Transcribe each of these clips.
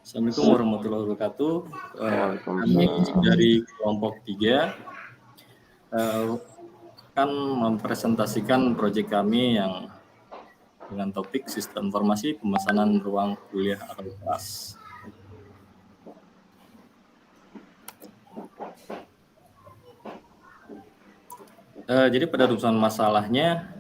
Assalamualaikum warahmatullahi wabarakatuh. Kami Waalaikumsalam. dari kelompok 3 akan mempresentasikan proyek kami yang dengan topik sistem informasi pemesanan ruang kuliah atau kelas. Jadi pada rumusan masalahnya,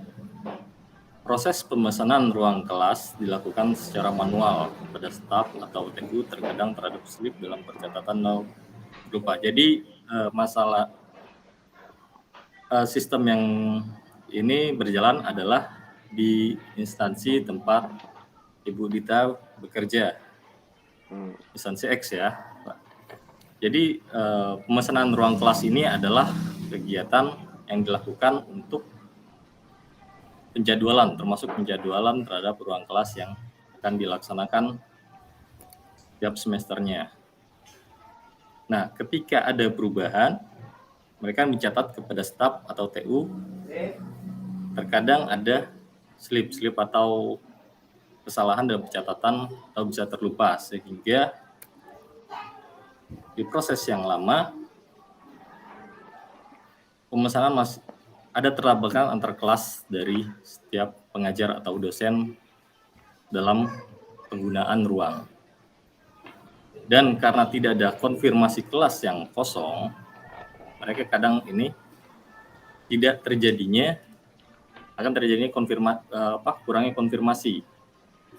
proses pemesanan ruang kelas dilakukan secara manual pada staf atau TU, terkadang terhadap slip dalam pencatatan lupa. Jadi masalah sistem yang ini berjalan adalah di instansi tempat Ibu Dita bekerja, instansi X ya, Pak. Jadi pemesanan ruang kelas ini adalah kegiatan yang dilakukan untuk penjadwalan, termasuk penjadwalan terhadap ruang kelas yang akan dilaksanakan setiap semesternya. Nah, ketika ada perubahan, mereka mencatat kepada staf atau TU. Terkadang ada slip atau kesalahan dalam pencatatan atau bisa terlupa, sehingga di proses yang lama pemesanan masih ada terabaikan antar kelas dari setiap pengajar atau dosen dalam penggunaan ruang. Dan karena tidak ada konfirmasi kelas yang kosong, mereka kadang ini tidak terjadinya kurangnya konfirmasi.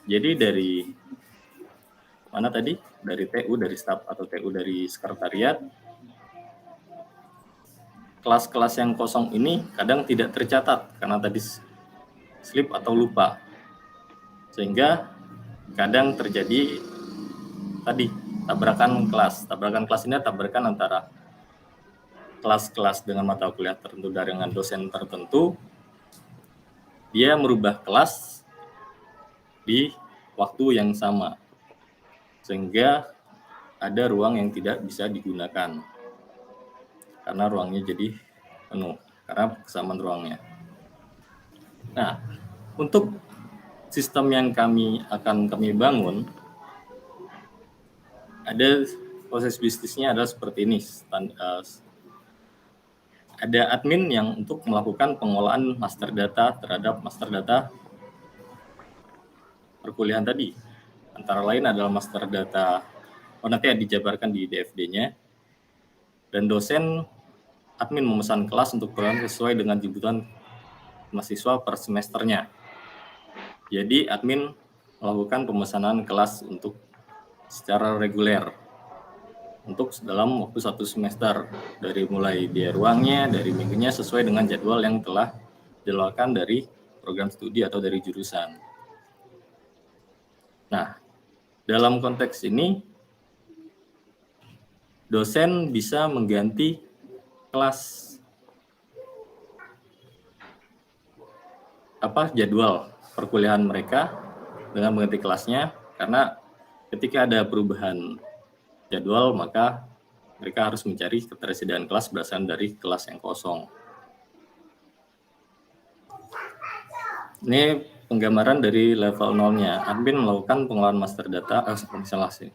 Jadi dari mana tadi? Dari TU, dari staf atau TU dari sekretariat, kelas-kelas yang kosong ini kadang tidak tercatat karena tadi slip atau lupa, sehingga kadang terjadi tadi tabrakan kelas. Tabrakan kelas ini tabrakan antara kelas-kelas dengan mata kuliah tertentu dengan dosen tertentu. Dia merubah kelas di waktu yang sama, sehingga ada ruang yang tidak bisa digunakan karena ruangnya jadi penuh karena kesamaan ruangnya. Nah, untuk sistem yang akan kami bangun, ada proses bisnisnya adalah seperti ini. Ada admin yang untuk melakukan pengolahan master data terhadap master data perkuliahan tadi. Antara lain adalah master data, nanti dijabarkan di DFD-nya. Dan dosen admin memesan kelas untuk program sesuai dengan kebutuhan mahasiswa per semesternya. Jadi admin melakukan pemesanan kelas untuk secara reguler untuk dalam waktu 1 semester, dari mulai dia ruangnya, dari minggunya sesuai dengan jadwal yang telah dilakukan dari program studi atau dari jurusan. Nah, dalam konteks ini dosen bisa mengganti kelas jadwal perkuliahan mereka dengan mengganti kelasnya, karena ketika ada perubahan jadwal maka mereka harus mencari ketersediaan kelas berdasarkan dari kelas yang kosong. Ini penggambaran dari level 0-nya. Admin melakukan pengolahan master data, salah sih,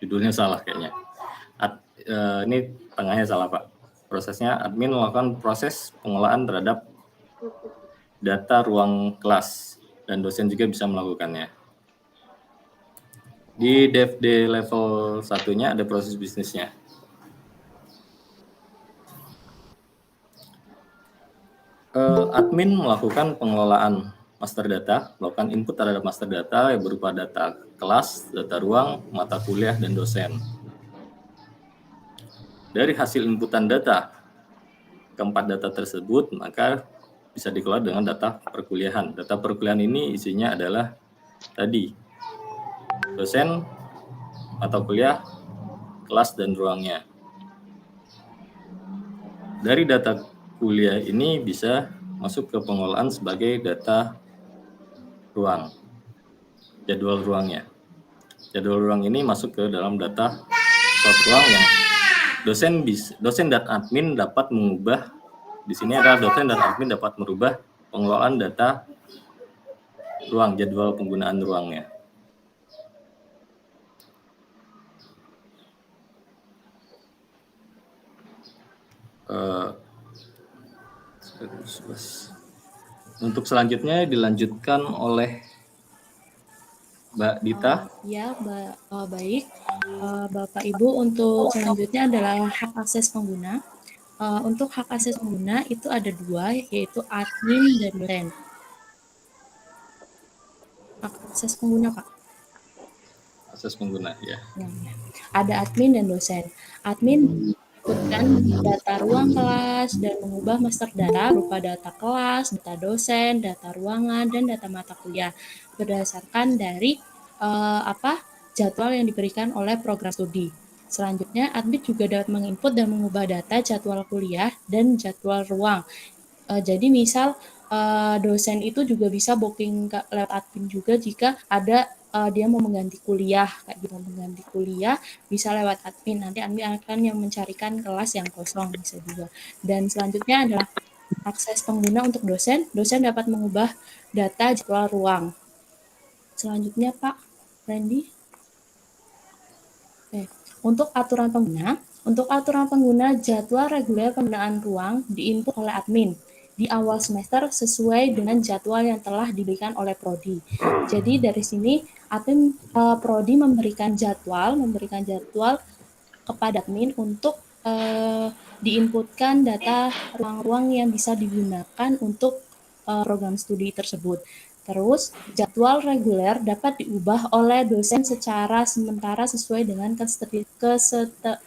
judulnya salah kayaknya. Ini tengahnya salah Pak. Prosesnya admin melakukan proses pengolahan terhadap data ruang kelas, dan dosen juga bisa melakukannya. Di DFD level 1-nya ada proses bisnisnya. Admin melakukan pengelolaan master data, melakukan input terhadap master data yang berupa data kelas, data ruang, mata kuliah, dan dosen. Dari hasil inputan data, keempat data tersebut maka bisa dikelola dengan data perkuliahan. Data perkuliahan ini isinya adalah tadi dosen, mata kuliah, kelas, dan ruangnya. Dari data kuliah ini bisa masuk ke pengolahan sebagai data ruang, jadwal ruangnya. Jadwal ruang ini masuk ke dalam data slot ruang yang dosen dan admin dapat mengubah. Di sini adalah dosen dan admin dapat merubah pengelolaan data ruang, jadwal penggunaan ruangnya. Untuk selanjutnya dilanjutkan oleh Mbak Dita. Ya, baik. Bapak Ibu, untuk selanjutnya adalah hak akses pengguna. Untuk hak akses pengguna itu ada dua, yaitu admin dan dosen. Hak akses pengguna, Pak. Akses pengguna, ya. Ya. Ada admin dan dosen. Admin inputkan data ruang kelas dan mengubah master data berupa data kelas, data dosen, data ruangan, dan data mata kuliah berdasarkan dari jadwal yang diberikan oleh program studi. Selanjutnya, admin juga dapat menginput dan mengubah data jadwal kuliah dan jadwal ruang. Jadi misal dosen itu juga bisa booking lewat admin juga jika ada dia mau mengganti kuliah, kayak gitu, mengganti kuliah bisa lewat admin. Nanti admin akan yang mencarikan kelas yang kosong bisa juga. Dan selanjutnya adalah akses pengguna untuk dosen. Dosen dapat mengubah data jadwal ruang. Selanjutnya Pak Randy. Untuk aturan pengguna, jadwal reguler penggunaan ruang diinput oleh admin di awal semester sesuai dengan jadwal yang telah diberikan oleh prodi. Jadi dari sini admin prodi memberikan jadwal kepada admin untuk diinputkan data ruang-ruang yang bisa digunakan untuk program studi tersebut. Terus, jadwal reguler dapat diubah oleh dosen secara sementara sesuai dengan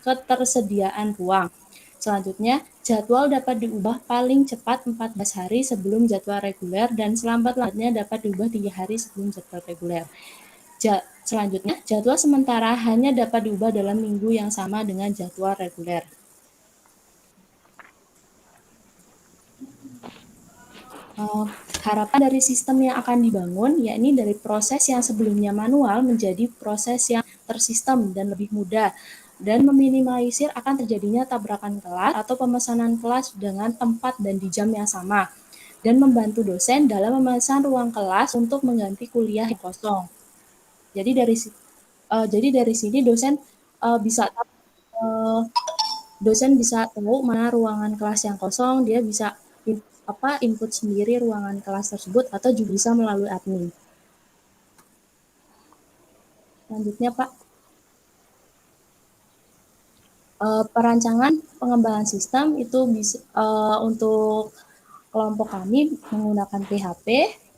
ketersediaan ruang. Selanjutnya, jadwal dapat diubah paling cepat 14 hari sebelum jadwal reguler dan selambat-lambatnya dapat diubah 3 hari sebelum jadwal reguler. Selanjutnya, jadwal sementara hanya dapat diubah dalam minggu yang sama dengan jadwal reguler. Harapan dari sistem yang akan dibangun, yakni dari proses yang sebelumnya manual menjadi proses yang tersistem dan lebih mudah, dan meminimalisir akan terjadinya tabrakan kelas atau pemesanan kelas dengan tempat dan di jam yang sama, dan membantu dosen dalam memesan ruang kelas untuk mengganti kuliah yang kosong. Jadi dari sini dosen bisa tahu mana ruangan kelas yang kosong, dia bisa input sendiri ruangan kelas tersebut atau juga bisa melalui admin. Selanjutnya Pak, perancangan pengembangan sistem itu bisa untuk kelompok kami menggunakan PHP,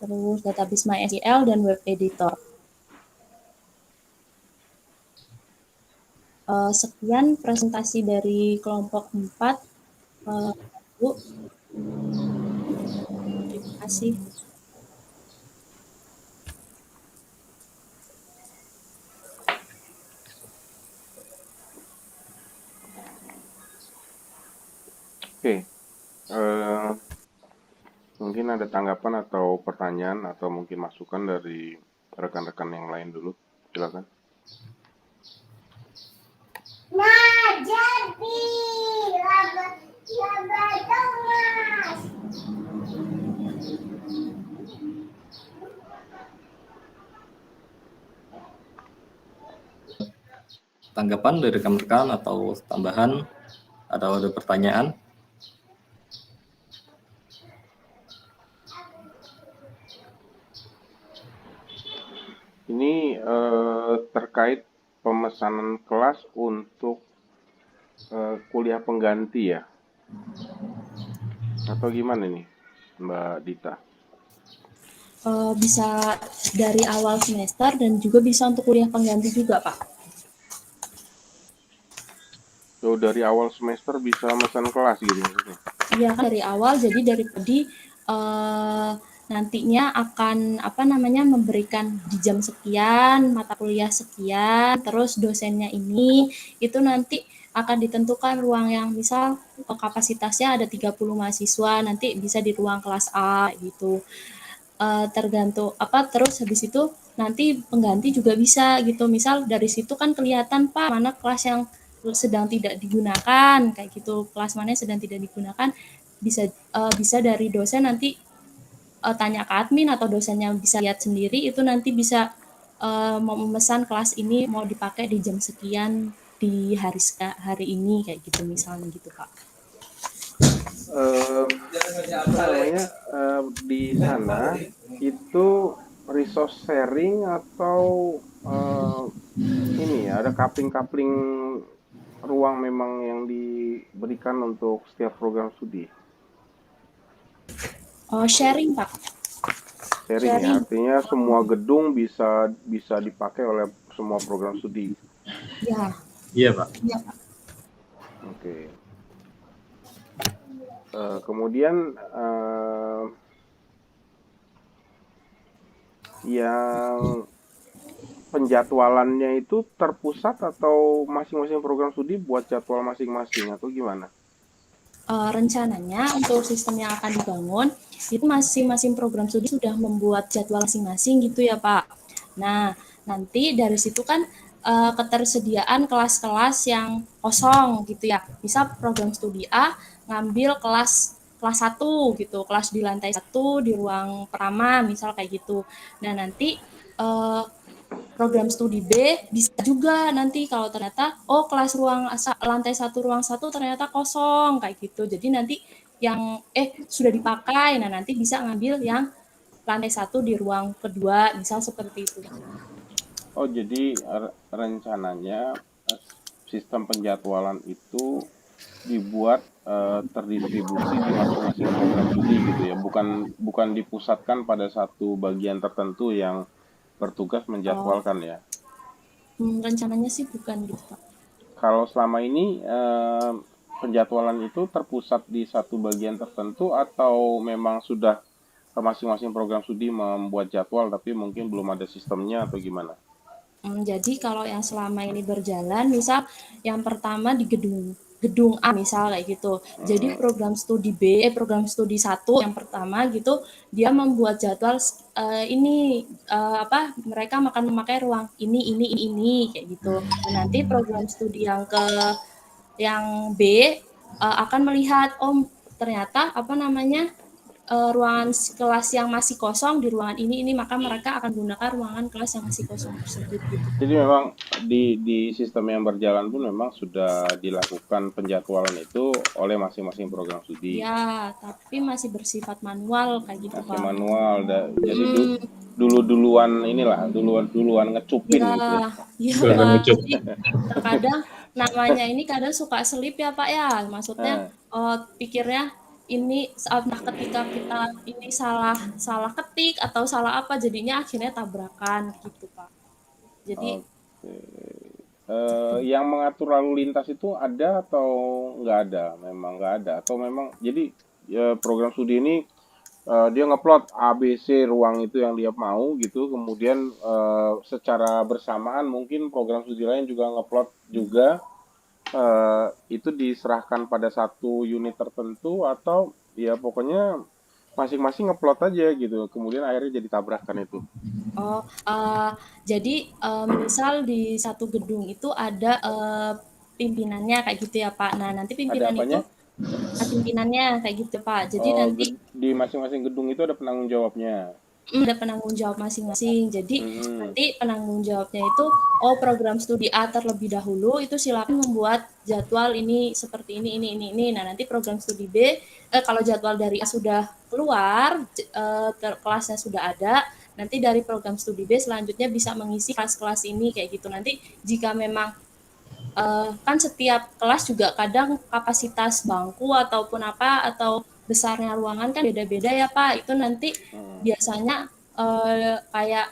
terus database MySQL dan web editor. Sekian presentasi dari kelompok 4. Bu. Terima kasih. Oke, mungkin ada tanggapan atau pertanyaan atau mungkin masukan dari rekan-rekan yang lain dulu, silakan. Nah, jadi laba Thomas. Tanggapan dari rekan-rekan atau tambahan atau ada pertanyaan? Ini terkait pemesanan kelas untuk kuliah pengganti ya? Atau gimana nih, Mbak Dita? Bisa dari awal semester dan juga bisa untuk kuliah pengganti juga, Pak. So, dari awal semester bisa memesan kelas gitu maksudnya? Iya, dari awal, jadi dari prodi nantinya akan memberikan di jam sekian, mata kuliah sekian, terus dosennya ini, itu nanti akan ditentukan ruang yang misal kapasitasnya ada 30 mahasiswa, nanti bisa di ruang kelas A gitu. Tergantung terus habis itu nanti pengganti juga bisa gitu, misal dari situ kan kelihatan Pak mana kelas yang sedang tidak digunakan kayak gitu, kelas mana yang sedang tidak digunakan, bisa dari dosen nanti tanya ke admin atau dosennya bisa lihat sendiri, itu nanti bisa mau memesan kelas ini mau dipakai di jam sekian di hari ini kayak gitu misalnya gitu Pak. eh, apa namanya, di sana itu resource sharing atau eh, ini ya, ada coupling-coupling ruang memang yang diberikan untuk setiap program studi? Oh, sharing, Pak. Sharing ya, Sharing. artinya semua gedung bisa bisa dipakai oleh semua program studi. Ya, Iya, Pak. iya, Pak. Oke. Kemudian yang penjadwalannya itu terpusat atau masing-masing program studi buat jadwal masing-masing atau gimana? Rencananya untuk sistem yang akan dibangun itu masing-masing program studi sudah membuat jadwal masing-masing gitu ya Pak. Nah, nanti dari situ kan ketersediaan kelas-kelas yang kosong gitu ya. Bisa program studi A ngambil kelas kelas 1 gitu, kelas di lantai 1 di ruang pertama misal kayak gitu. Nah, nanti eh, program studi B bisa juga nanti kalau ternyata oh kelas lantai 1 ruang 1 ternyata kosong kayak gitu. Jadi nanti yang sudah dipakai, nah nanti bisa ngambil yang lantai 1 di ruang kedua, misal seperti itu. Oh, jadi rencananya sistem penjadwalan itu dibuat terdistribusi di masing-masing program studi gitu ya, bukan bukan dipusatkan pada satu bagian tertentu yang bertugas Oh, menjadwalkan ya. rencananya sih bukan gitu Pak. Kalau selama ini penjadwalan itu terpusat di satu bagian tertentu atau memang sudah masing-masing program studi membuat jadwal tapi mungkin belum ada sistemnya atau gimana? Jadi kalau yang selama ini berjalan, misal yang pertama di gedung A misal kayak gitu. Jadi Mm-mm. program studi 1 yang pertama gitu, dia membuat jadwal apa mereka makan memakai ruang ini kayak gitu. Nah, nanti program studi yang B akan melihat oh ternyata apa namanya ruangan kelas yang masih kosong di ruangan ini maka mereka akan gunakan ruangan kelas yang masih kosong tersebut gitu. Jadi memang di sistem yang berjalan pun memang sudah dilakukan penjadwalan itu oleh masing-masing program studi. Ya, tapi masih bersifat manual kayak gitu, Masih Pak. manual, jadi Mm, dulu-duluan inilah, duluan ngecupin ya, gitu ya. ya Kurang Pak. lucu. Jadi terkadang namanya ini kadang suka selip ya Pak ya. Maksudnya Nah, pikirnya ini nah ketika kita ini salah salah ketik atau salah apa jadinya akhirnya tabrakan gitu Pak. Jadi oke. Yang mengatur lalu lintas itu ada atau nggak ada? Memang nggak ada atau memang jadi ya, program studi ini dia ngeplot A, B, C ruang itu yang dia mau gitu. Kemudian secara bersamaan mungkin program studi lain juga ngeplot juga. Itu diserahkan pada satu unit tertentu atau ya pokoknya masing-masing ngeplot aja gitu. Kemudian akhirnya jadi tabrakan itu. Oh, jadi, misal di satu gedung itu ada, pimpinannya kayak gitu ya, Pak. Nah, nanti Ada pimpinan itu apanya? pimpinannya kayak gitu, Pak. Jadi Oh, nanti di masing-masing gedung itu ada penanggung jawabnya. ada penanggung jawab masing-masing. Jadi Hmm, nanti penanggung jawabnya itu, oh program studi A terlebih dahulu itu silakan membuat jadwal ini seperti ini. Nah, nanti program studi B, kalau jadwal dari A sudah keluar, kelasnya sudah ada, nanti dari program studi B selanjutnya bisa mengisi kelas-kelas ini kayak gitu. Nanti jika memang kan setiap kelas juga kadang kapasitas bangku ataupun apa atau besarnya ruangan kan beda-beda ya Pak. Itu nanti hmm. biasanya kayak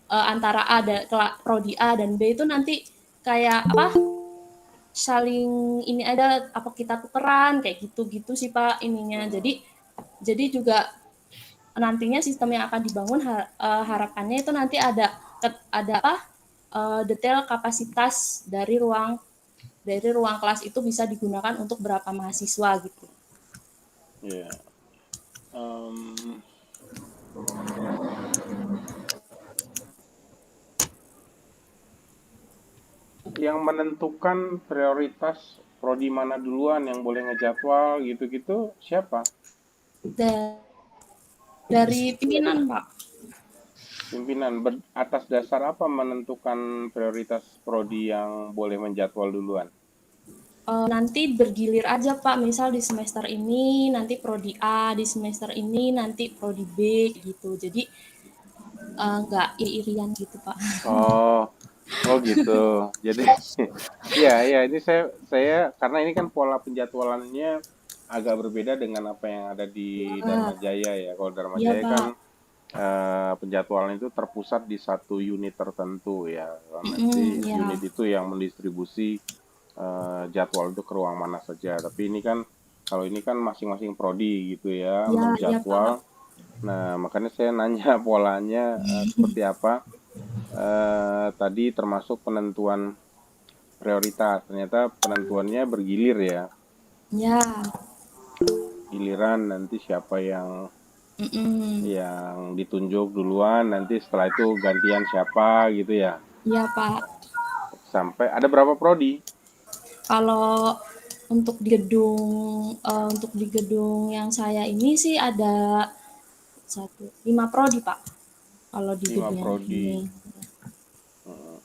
antara prodi A dan B itu nanti kayak apa saling ini ada apa kita tukeran kayak gitu-gitu sih Pak ininya. Jadi juga nantinya sistem yang akan dibangun harapannya itu nanti ada apa detail kapasitas dari ruang kelas itu bisa digunakan untuk berapa mahasiswa gitu. Ya. Em, yang menentukan prioritas prodi mana duluan yang boleh ngejadwal gitu-gitu siapa? Dari pimpinan Pak. Pimpinan atas dasar apa menentukan prioritas prodi yang boleh menjadwal duluan? nanti bergilir aja Pak, misal di semester ini nanti prodi A, di semester ini nanti prodi B gitu. Jadi nggak iri-irian gitu Pak. Oh, oh gitu. Jadi, ya, ya ini saya karena ini kan pola penjadwalannya agak berbeda dengan apa yang ada di Ah, Dharma Jaya ya. Kalau Dharma iya Jaya kan Pak. penjadwalan itu terpusat di satu unit tertentu ya. Nanti Iya. unit itu yang mendistribusi jadwal itu ke ruang mana saja. Tapi ini kan kalau ini kan masing-masing prodi gitu ya Iya, iya Pak. menjadwal. Nah, makanya saya nanya polanya seperti apa. Tadi termasuk penentuan prioritas. Ternyata penentuannya bergilir ya. Iya. Giliran nanti siapa Mm-mm. yang ditunjuk duluan, nanti setelah itu gantian siapa gitu ya. Iya Pak. Sampai ada berapa prodi? Kalau untuk di gedung yang saya ini sih ada 5 prodi Pak. Kalau di Lima gedung yang prodi. ini. Hmm,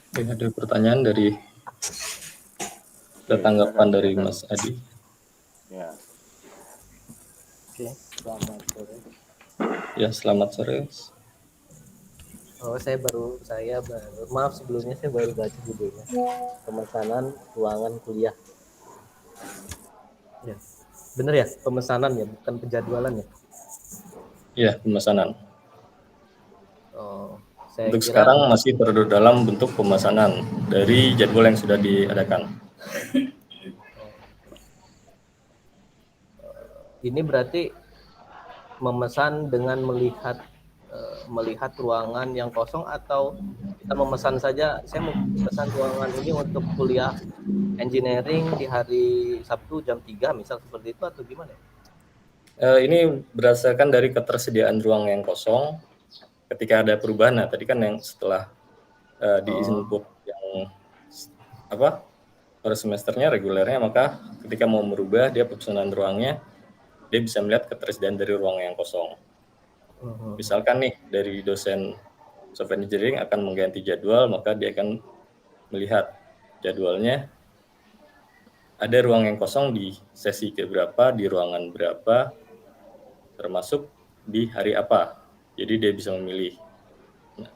Oke, ada pertanyaan dari Oke, tanggapan dari silakan. Mas Adi. Ya. Oke, selamat sore. Ya, selamat sore. Maaf sebelumnya saya baru baca judulnya. Pemesanan ruangan kuliah. Ya, bener ya, pemesanan ya, bukan penjadwalan ya. Ya, pemesanan. Oh, saya Untuk kira sekarang masih dalam bentuk pemesanan dari jadwal yang sudah diadakan. ini berarti memesan dengan melihat ruangan yang kosong, atau kita memesan saja, saya mau pesan ruangan ini untuk kuliah engineering di hari Sabtu jam 3 misal, seperti itu, atau gimana? Ini berdasarkan dari ketersediaan ruang yang kosong. Ketika ada perubahan, nah tadi kan yang setelah di input yang per semesternya regulernya, maka ketika mau merubah dia pemesanan ruangnya, dia bisa melihat ketersediaan dari ruang yang kosong. Misalkan nih dari dosen software engineering akan mengganti jadwal, maka dia akan melihat jadwalnya ada ruang yang kosong di sesi keberapa, di ruangan berapa, termasuk di hari apa. Jadi dia bisa memilih. Nah,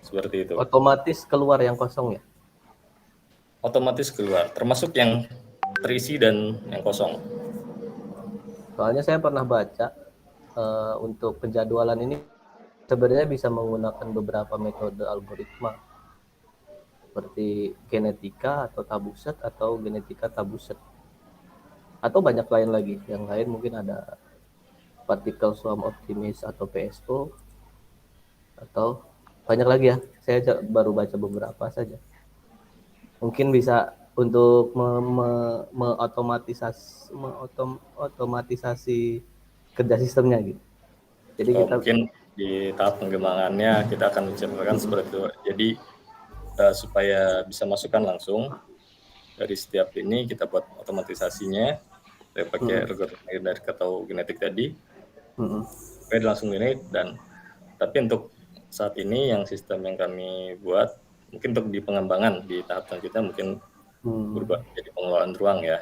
seperti itu. Otomatis keluar yang kosong ya? Otomatis keluar, termasuk yang terisi dan yang kosong. Soalnya saya pernah baca untuk penjadwalan ini sebenarnya bisa menggunakan beberapa metode algoritma seperti genetika atau tabuset atau genetika tabuset, atau banyak lain lagi. Yang lain mungkin ada particle swarm optimist atau PSO, atau banyak lagi ya. Saya baru baca beberapa saja. Mungkin bisa untuk otomatisasi kerja sistemnya gitu. Jadi kita Mungkin di tahap pengembangannya kita akan menceritakan seperti itu. Jadi supaya bisa masukkan langsung dari setiap ini, kita buat otomatisasinya. Saya pakai algoritma atau genetik tadi. Supaya langsung ini, tapi untuk saat ini yang sistem yang kami buat, mungkin untuk di pengembangan di tahap selanjutnya mungkin berubah jadi pengelolaan ruang ya.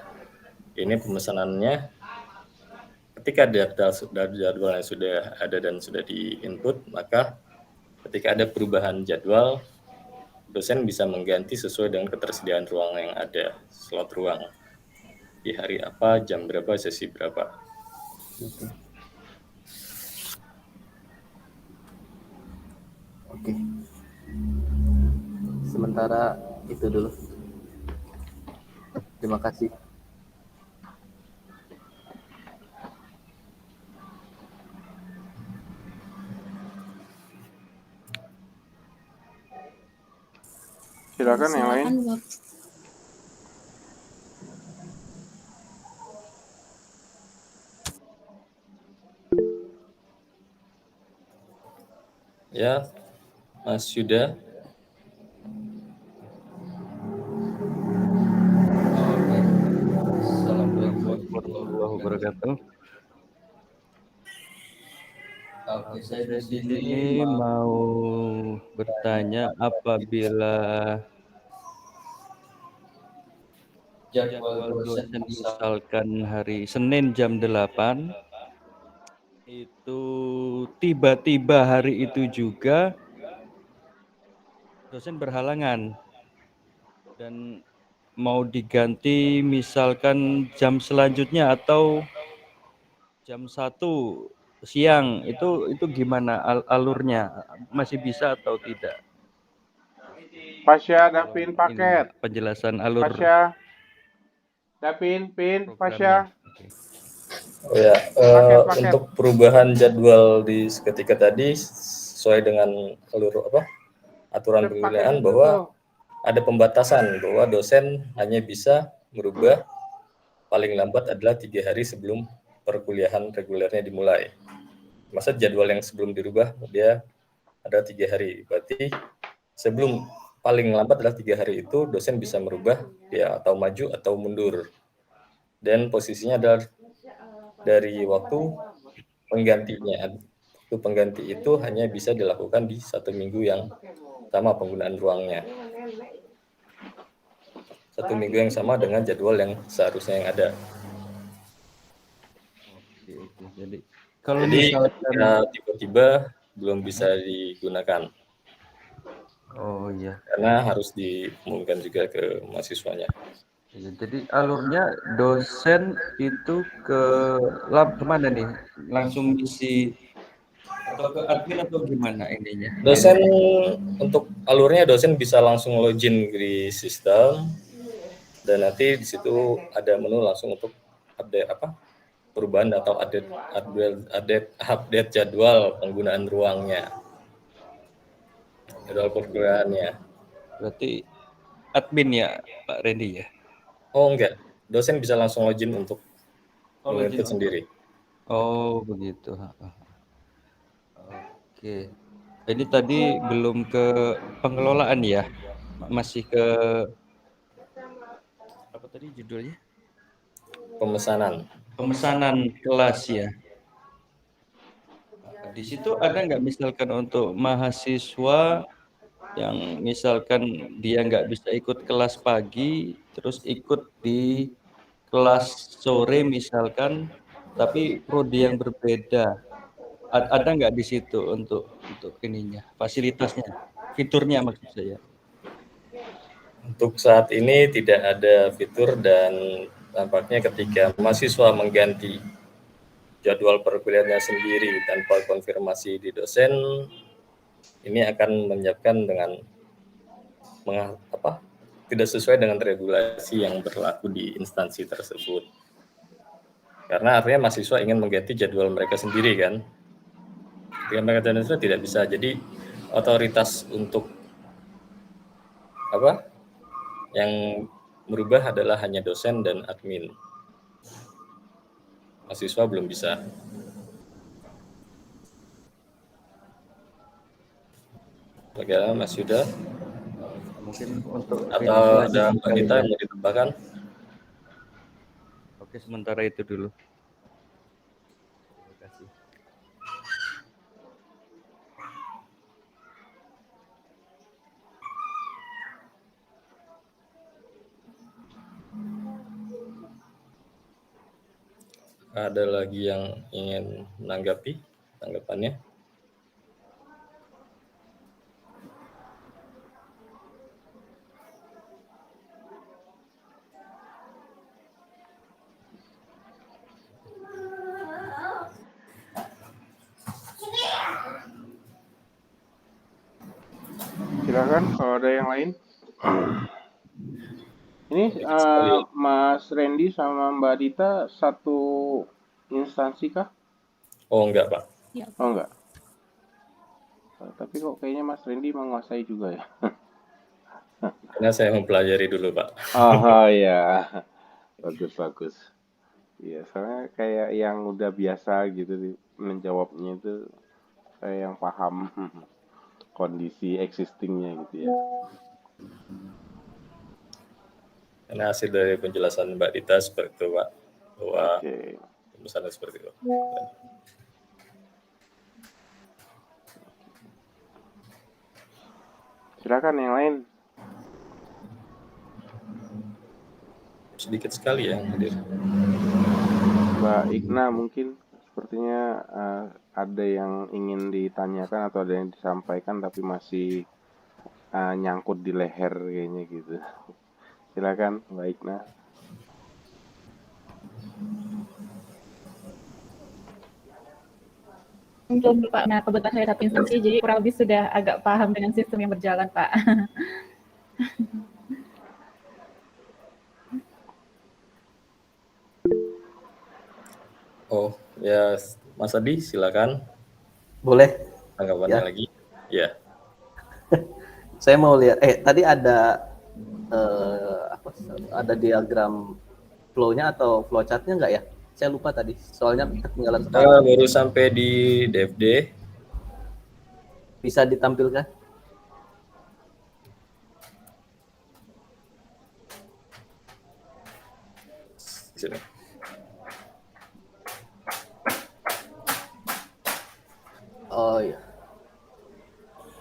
Ini pemesanannya ketika jadwalnya sudah ada dan sudah di input, maka ketika ada perubahan jadwal, dosen bisa mengganti sesuai dengan ketersediaan ruang yang ada, slot ruang di hari apa, jam berapa, sesi berapa. Oke. Sementara itu dulu. Terima kasih. Silakan yang lain. Bapak. Ya, Mas Yuda. Assalamualaikum warahmatullahi wabarakatuh. Oke, saya di sini Ini mau bertanya, apabila jadwal dosen dosen misal misalkan hari Senin jam 8, itu tiba-tiba hari itu juga dosen berhalangan dan mau diganti misalkan jam selanjutnya atau jam 1 siang, itu gimana alurnya? Masih bisa atau tidak? Pasya, Tolong Davin, ininya paket. penjelasan alur Pasya, Davin, Pin, programnya. Pasya, Oke. Oh ya, paket. untuk perubahan jadwal di seketika tadi sesuai dengan alur aturan Paket pembinaan itu bahwa tuh. ada pembatasan bahwa dosen hanya bisa merubah paling lambat adalah 3 hari sebelum perkuliahan regulernya dimulai. Masa jadwal yang sebelum dirubah dia ada 3 hari, berarti sebelum paling lambat adalah 3 hari itu dosen bisa merubah ya atau maju atau mundur. Dan posisinya adalah dari waktu penggantinya. Waktu pengganti itu hanya bisa dilakukan di 1 minggu yang sama penggunaan ruangnya. 1 minggu yang sama dengan jadwal yang seharusnya yang ada. Oke. Jadi kalau Jadi misalkan ketika tiba-tiba belum bisa digunakan oh iya. karena harus diumumkan juga ke mahasiswanya. Ya, jadi alurnya dosen itu kemana nih? Langsung ngisi atau ke admin atau gimana ininya? Dosen untuk alurnya dosen bisa langsung login di sistem dan nanti di situ ada menu langsung untuk update perubahan atau update jadwal penggunaan ruangnya, jadwal perkuliahannya. Berarti admin ya Pak Randy ya? Oh enggak, dosen bisa langsung login untuk Oh, login menginput sendiri. Oh begitu. Oke. Ini tadi belum ke pengelolaan ya? Masih ke apa tadi judulnya? Pemesanan. Pemesanan kelas ya. Di situ ada nggak misalkan untuk mahasiswa yang misalkan dia nggak bisa ikut kelas pagi, terus ikut di kelas sore misalkan, tapi prodi yang berbeda. Ada nggak di situ untuk ininya, fasilitasnya, fiturnya maksud saya? Untuk saat ini tidak ada fitur dan tampaknya ketika mahasiswa mengganti jadwal perkuliahannya sendiri tanpa konfirmasi di dosen, ini akan menyiapkan dengan tidak sesuai dengan regulasi yang berlaku di instansi tersebut. Karena artinya mahasiswa ingin mengganti jadwal mereka sendiri kan. Ketika mereka jadwal itu tidak bisa. Jadi otoritas untuk yang merubah adalah hanya dosen dan admin. Mahasiswa belum bisa. Bagaimana Mas Yuda? Mungkin untuk Atau ada selanjutnya Mbak kali Dita ya. yang mau ditambahkan? Oke, sementara itu dulu. Terima kasih. Ada lagi yang ingin menanggapi tanggapannya? Silakan kalau ada yang lain. Ini Sedikit sekali. Mas Randy sama Mbak Dita satu instansi kah? Oh enggak Pak. Oh enggak. Tapi kok kayaknya Mas Randy menguasai juga ya. Karena saya mempelajari dulu Pak. Oh ya, bagus. Iya, soalnya kayak yang udah biasa gitu menjawabnya itu saya yang paham kondisi existingnya gitu ya. Karena hasil dari penjelasan Mbak Dita seperti itu Pak, bahwa Oke. misalnya seperti itu. Silakan yang lain. sedikit sekali ya yang hadir. Mbak Igna mungkin sepertinya ada yang ingin ditanyakan atau ada yang disampaikan tapi masih nyangkut di leher kayaknya gitu. Silakan Mbak Igna. Belum Pak, nah kebetulan saya satu instansi, jadi kurang lebih sudah agak paham dengan sistem yang berjalan Pak. Oh ya, Mas Adi silakan Boleh? tanggapannya Ya. lagi. Ya. Saya mau lihat. Tadi ada ada diagram flow-nya atau flowchart-nya nggak ya? Saya lupa tadi. Soalnya ketinggalan Kita sekali. baru sampai di DFD. Bisa ditampilkan? Sini. Oh iya.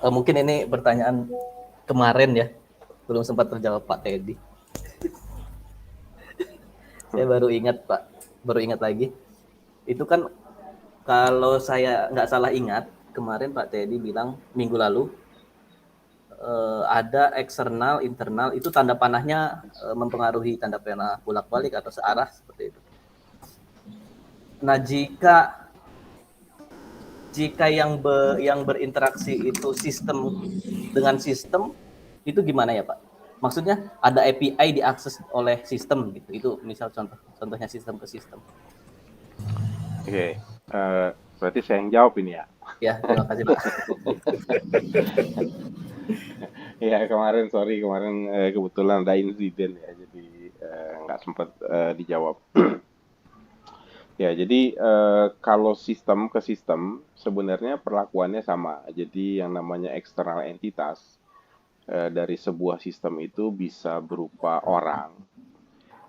Mungkin ini pertanyaan kemarin ya, belum sempat terjawab Pak Teddy. Saya baru ingat lagi. Itu kan kalau saya nggak salah ingat, kemarin Pak Teddy bilang minggu lalu ada eksternal, internal, itu tanda panahnya mempengaruhi tanda panah bolak-balik atau searah seperti itu. Nah, jika yang berinteraksi itu sistem dengan sistem, itu gimana ya Pak? Maksudnya ada API diakses oleh sistem gitu. Itu misal contohnya sistem ke sistem. Oke, berarti saya yang jawab ini ya. Ya, terima kasih Pak. Ya kemarin kebetulan ada insiden ya, jadi nggak sempat dijawab. Ya, jadi kalau sistem ke sistem sebenarnya perlakuannya sama. Jadi yang namanya eksternal entitas dari sebuah sistem itu bisa berupa orang,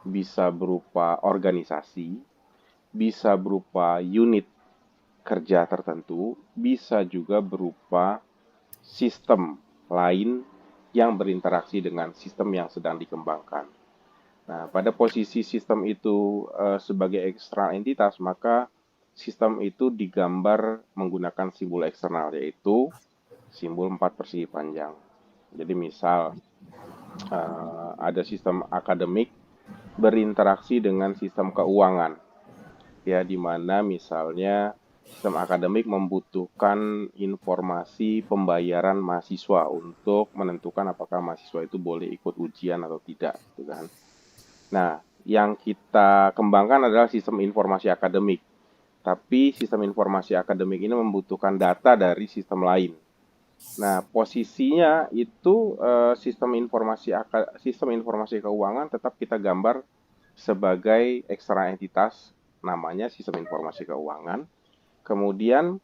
bisa berupa organisasi, bisa berupa unit kerja tertentu, bisa juga berupa sistem lain yang berinteraksi dengan sistem yang sedang dikembangkan. Nah, pada posisi sistem itu sebagai eksternal entitas, maka sistem itu digambar menggunakan simbol eksternal, yaitu simbol 4 persegi panjang. Jadi misal ada sistem akademik berinteraksi dengan sistem keuangan, ya, di mana misalnya sistem akademik membutuhkan informasi pembayaran mahasiswa untuk menentukan apakah mahasiswa itu boleh ikut ujian atau tidak, gitu kan. Nah, yang kita kembangkan adalah sistem informasi akademik. Tapi sistem informasi akademik ini membutuhkan data dari sistem lain. Nah, posisinya itu sistem informasi keuangan tetap kita gambar sebagai eksternal entitas, namanya sistem informasi keuangan. Kemudian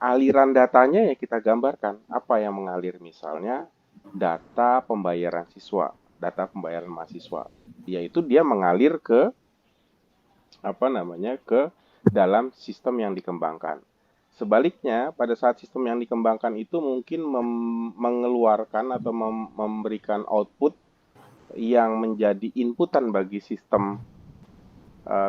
aliran datanya ya kita gambarkan. Apa yang mengalir, misalnya data pembayaran siswa, data pembayaran mahasiswa, yaitu dia mengalir ke ke dalam sistem yang dikembangkan. Sebaliknya, pada saat sistem yang dikembangkan itu mungkin mengeluarkan atau memberikan output yang menjadi inputan bagi sistem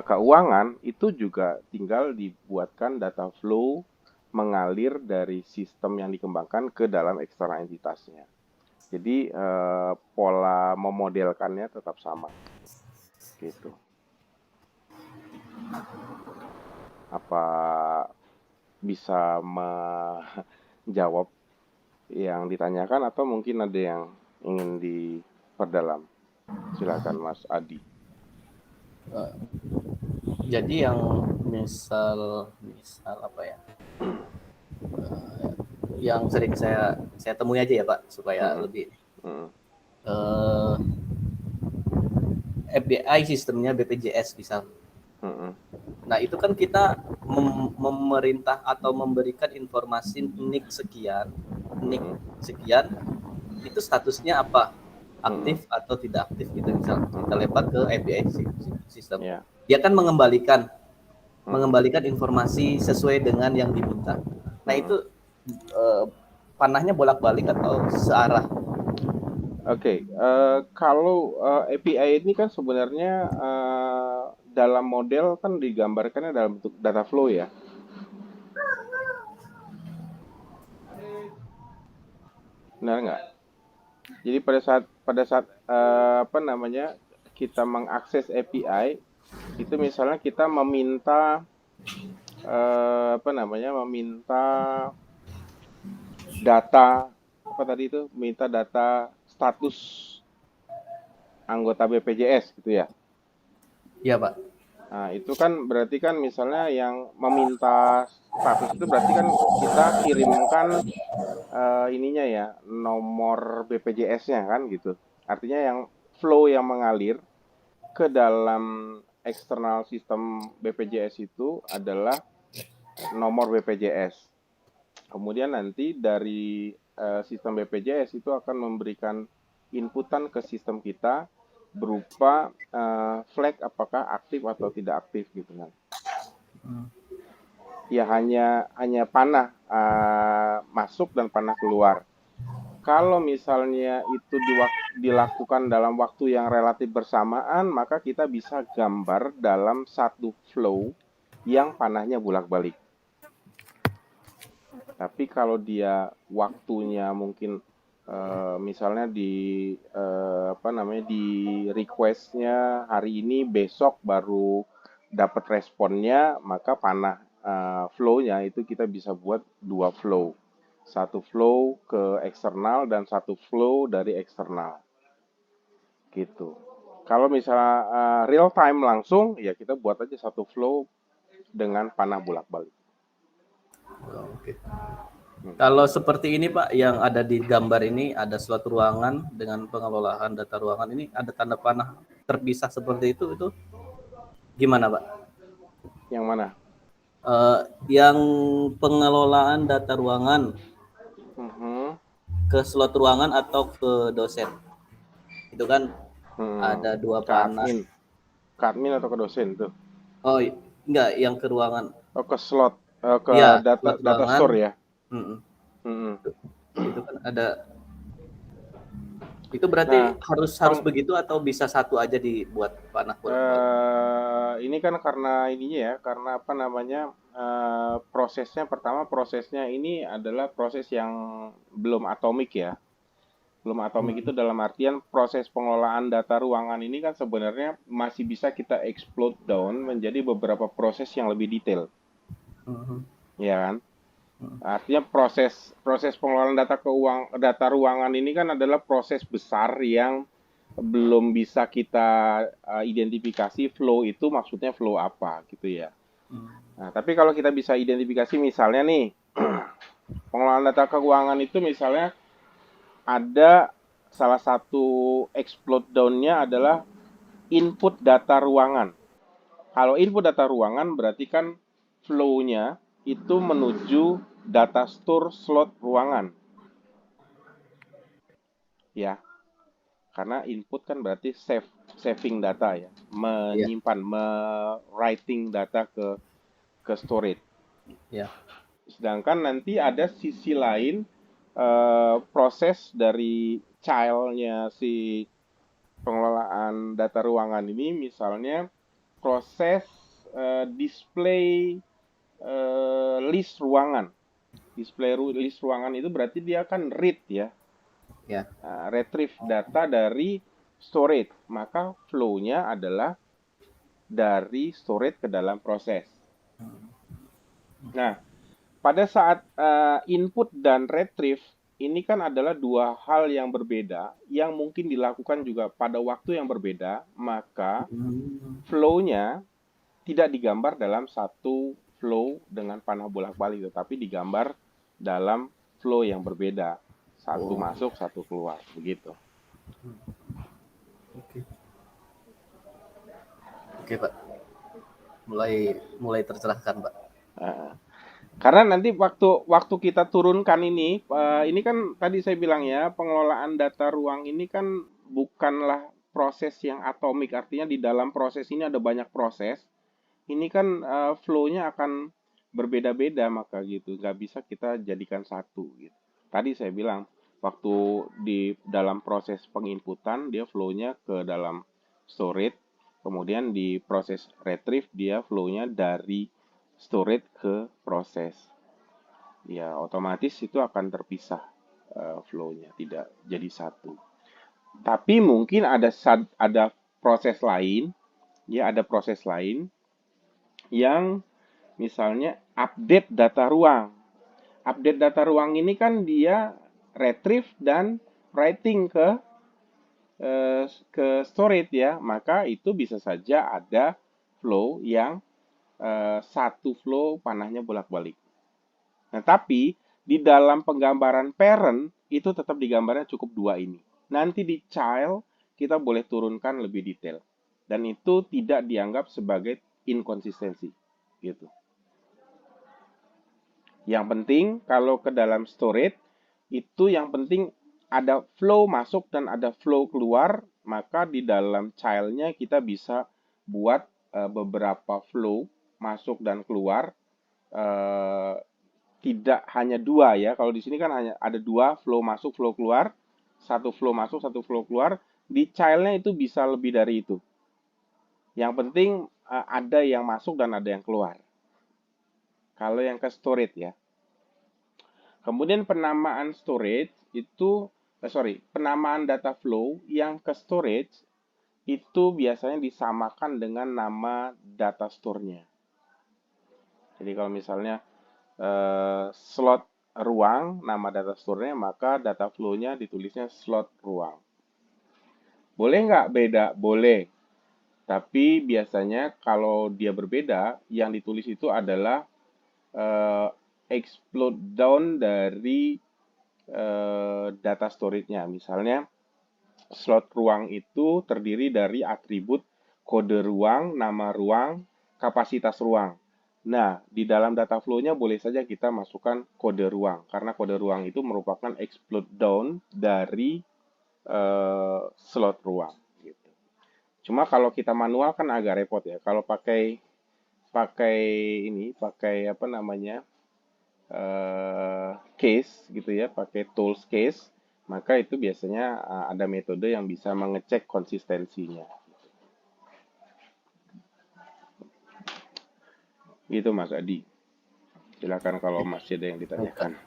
keuangan, itu juga tinggal dibuatkan data flow mengalir dari sistem yang dikembangkan ke dalam eksternal entitasnya. Jadi pola memodelkannya tetap sama, gitu. Apa bisa menjawab yang ditanyakan atau mungkin ada yang ingin diperdalam? Silakan Mas Adi. Jadi yang misal apa ya? Yang sering saya temui aja ya Pak, supaya lebih. FBI sistemnya BPJS misal. Nah, itu kan kita memerintah atau memberikan informasi NIK sekian, itu statusnya apa? Aktif atau tidak aktif gitu, misal kita lempar ke FBI sistem. Dia kan mengembalikan informasi sesuai dengan yang diminta. Nah, itu panahnya bolak-balik atau searah? Oke, kalau API ini kan sebenarnya dalam model kan digambarkannya dalam bentuk data flow ya. Benar nggak? Jadi pada saat apa namanya kita mengakses API itu misalnya kita meminta apa namanya meminta data apa tadi itu minta data status anggota BPJS gitu ya. Iya, Pak. Nah, itu kan berarti kan misalnya yang meminta status itu berarti kan kita kirimkan ininya ya, nomor BPJS-nya kan gitu. Artinya yang flow yang mengalir ke dalam eksternal sistem BPJS itu adalah nomor BPJS. Kemudian nanti dari sistem BPJS itu akan memberikan inputan ke sistem kita berupa flag apakah aktif atau tidak aktif gitu kan. Ya hanya panah masuk dan panah keluar. Kalau misalnya itu dilakukan dalam waktu yang relatif bersamaan, maka kita bisa gambar dalam satu flow yang panahnya bolak-balik. Tapi kalau dia waktunya mungkin misalnya apa namanya di requestnya hari ini besok baru dapat responnya, maka panah flow-nya itu kita bisa buat dua flow. Satu flow ke eksternal dan satu flow dari eksternal. Gitu. Kalau misalnya real time langsung, ya kita buat aja satu flow dengan panah bolak-balik. Oke. Kalau seperti ini Pak, yang ada di gambar ini ada suatu ruangan dengan pengelolaan data ruangan ini ada tanda panah terpisah seperti itu gimana Pak? Yang mana? Yang pengelolaan data ruangan ke slot ruangan atau ke dosen itu kan ada dua panah. Ke admin atau ke dosen tuh? Oh enggak, yang ke ruangan. Oh ke slot, ke ya, data store ya? Itu kan ada. Itu berarti harus begitu atau bisa satu aja dibuat panah ini kan karena ininya ya, karena apa namanya prosesnya ini adalah proses yang belum atomik ya. Belum atomik itu dalam artian proses pengelolaan data ruangan ini kan sebenarnya masih bisa kita explode down menjadi beberapa proses yang lebih detail. Ya kan? Artinya proses pengelolaan data ruangan ini kan adalah proses besar yang belum bisa kita identifikasi flow itu maksudnya flow apa gitu ya. Nah, tapi kalau kita bisa identifikasi misalnya nih pengelolaan data keuangan itu misalnya ada salah satu explode down-nya adalah input data ruangan. Kalau input data ruangan berarti kan flow-nya itu menuju data store slot ruangan. Ya. Karena input kan berarti saving data ya, menyimpan, writing data ke storage. Ya. Sedangkan nanti ada sisi lain proses dari child-nya si pengelolaan data ruangan ini, misalnya proses display list ruangan. Display list ruangan itu berarti dia kan read ya. Ya. Retrieve data dari storage, maka flow-nya adalah dari storage ke dalam proses. Nah, pada saat input dan retrieve ini kan adalah dua hal yang berbeda yang mungkin dilakukan juga pada waktu yang berbeda, maka flow-nya tidak digambar dalam satu flow dengan panah bolak-balik, tetapi digambar dalam flow yang berbeda. Satu masuk, satu keluar, begitu. Oke, Pak. Mulai tercerahkan, Pak. Karena nanti waktu kita turunkan ini kan tadi saya bilang ya, pengelolaan data ruang ini kan bukanlah proses yang atomik, artinya di dalam proses ini ada banyak proses. Ini kan flow-nya akan berbeda-beda, maka gitu, nggak bisa kita jadikan satu. Gitu. Tadi saya bilang Waktu di dalam proses penginputan, dia flow-nya ke dalam storage, kemudian di proses retrieve, dia flow-nya dari storage ke proses. Ya, otomatis itu akan terpisah flow-nya, tidak jadi satu. Tapi mungkin ada proses lain, ya ada proses lain yang misalnya update data ruang. Update data ruang ini kan dia retrieve dan writing ke storage ya, maka itu bisa saja ada flow yang satu flow panahnya bolak-balik. Nah, tapi di dalam penggambaran parent itu tetap digambarnya cukup dua ini. Nanti di child kita boleh turunkan lebih detail dan itu tidak dianggap sebagai inkonsistensi gitu. Yang penting kalau ke dalam storage itu yang penting ada flow masuk dan ada flow keluar, maka di dalam child-nya kita bisa buat beberapa flow masuk dan keluar. Tidak hanya dua ya. Kalau di sini kan hanya ada dua flow masuk, flow keluar. Satu flow masuk, satu flow keluar. Di child-nya itu bisa lebih dari itu. Yang penting ada yang masuk dan ada yang keluar. Kalau yang ke storage ya. Kemudian penamaan storage itu, penamaan data flow yang ke storage itu biasanya disamakan dengan nama data store-nya. Jadi kalau misalnya slot ruang, nama data store-nya, maka data flow-nya ditulisnya slot ruang. Boleh nggak beda? Boleh. Tapi biasanya kalau dia berbeda, yang ditulis itu adalah explode down dari data storage-nya. Misalnya, slot ruang itu terdiri dari atribut kode ruang, nama ruang, kapasitas ruang. Nah, di dalam data flow-nya boleh saja kita masukkan kode ruang, karena kode ruang itu merupakan explode down dari slot ruang. Gitu. Cuma kalau kita manual kan agak repot ya. Kalau pakai apa namanya case gitu ya, pakai tools case, maka itu biasanya ada metode yang bisa mengecek konsistensinya. Gitu Mas Adi. Silakan kalau masih ada yang ditanyakan.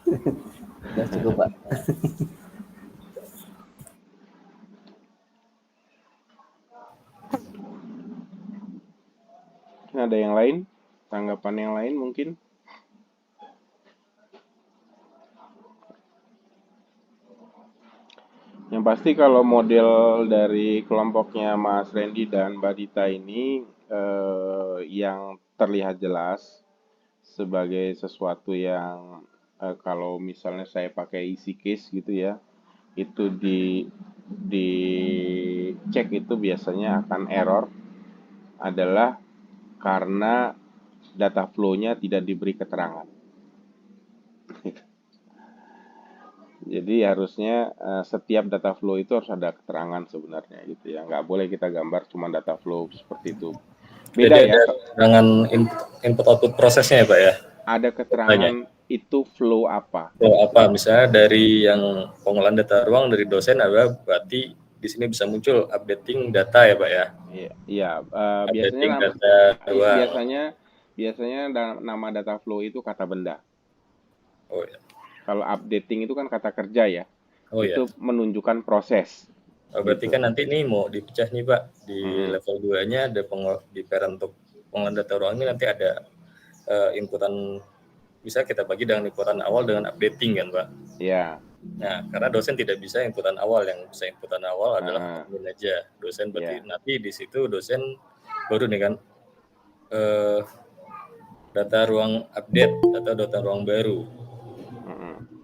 Sudah cukup, Pak. Ada yang lain? Tanggapan yang lain mungkin? Yang pasti kalau model dari kelompoknya Mas Randy dan Mbak Dita ini yang terlihat jelas sebagai sesuatu yang kalau misalnya saya pakai isi case gitu ya, itu di cek itu biasanya akan error adalah karena data flow-nya tidak diberi keterangan. Jadi harusnya setiap data flow itu harus ada keterangan sebenarnya gitu ya. Nggak boleh kita gambar cuma data flow seperti itu. Beda Jadi ya. ada keterangan input output prosesnya ya Pak ya? Ada keterangan itu flow apa? Flow apa? Misalnya dari yang pengolahan data ruang dari dosen ada, berarti di sini bisa muncul updating data ya Pak ya? Iya. Biasanya nama data flow itu kata benda. Oh ya. Kalau updating itu kan kata kerja ya. Oh itu ya. menunjukkan proses. Oh, berarti gitu. kan nanti ini mau dipecah nih Pak, di level 2-nya ada di parent untuk pengolahan data ruang ini nanti ada inputan, bisa kita bagi dengan inputan awal dengan updating kan Pak? Iya. Nah, karena dosen tidak bisa inputan awal, yang bisa inputan awal adalah admin aja. Dosen berarti nanti di situ dosen baru nih kan data ruang update atau data ruang baru.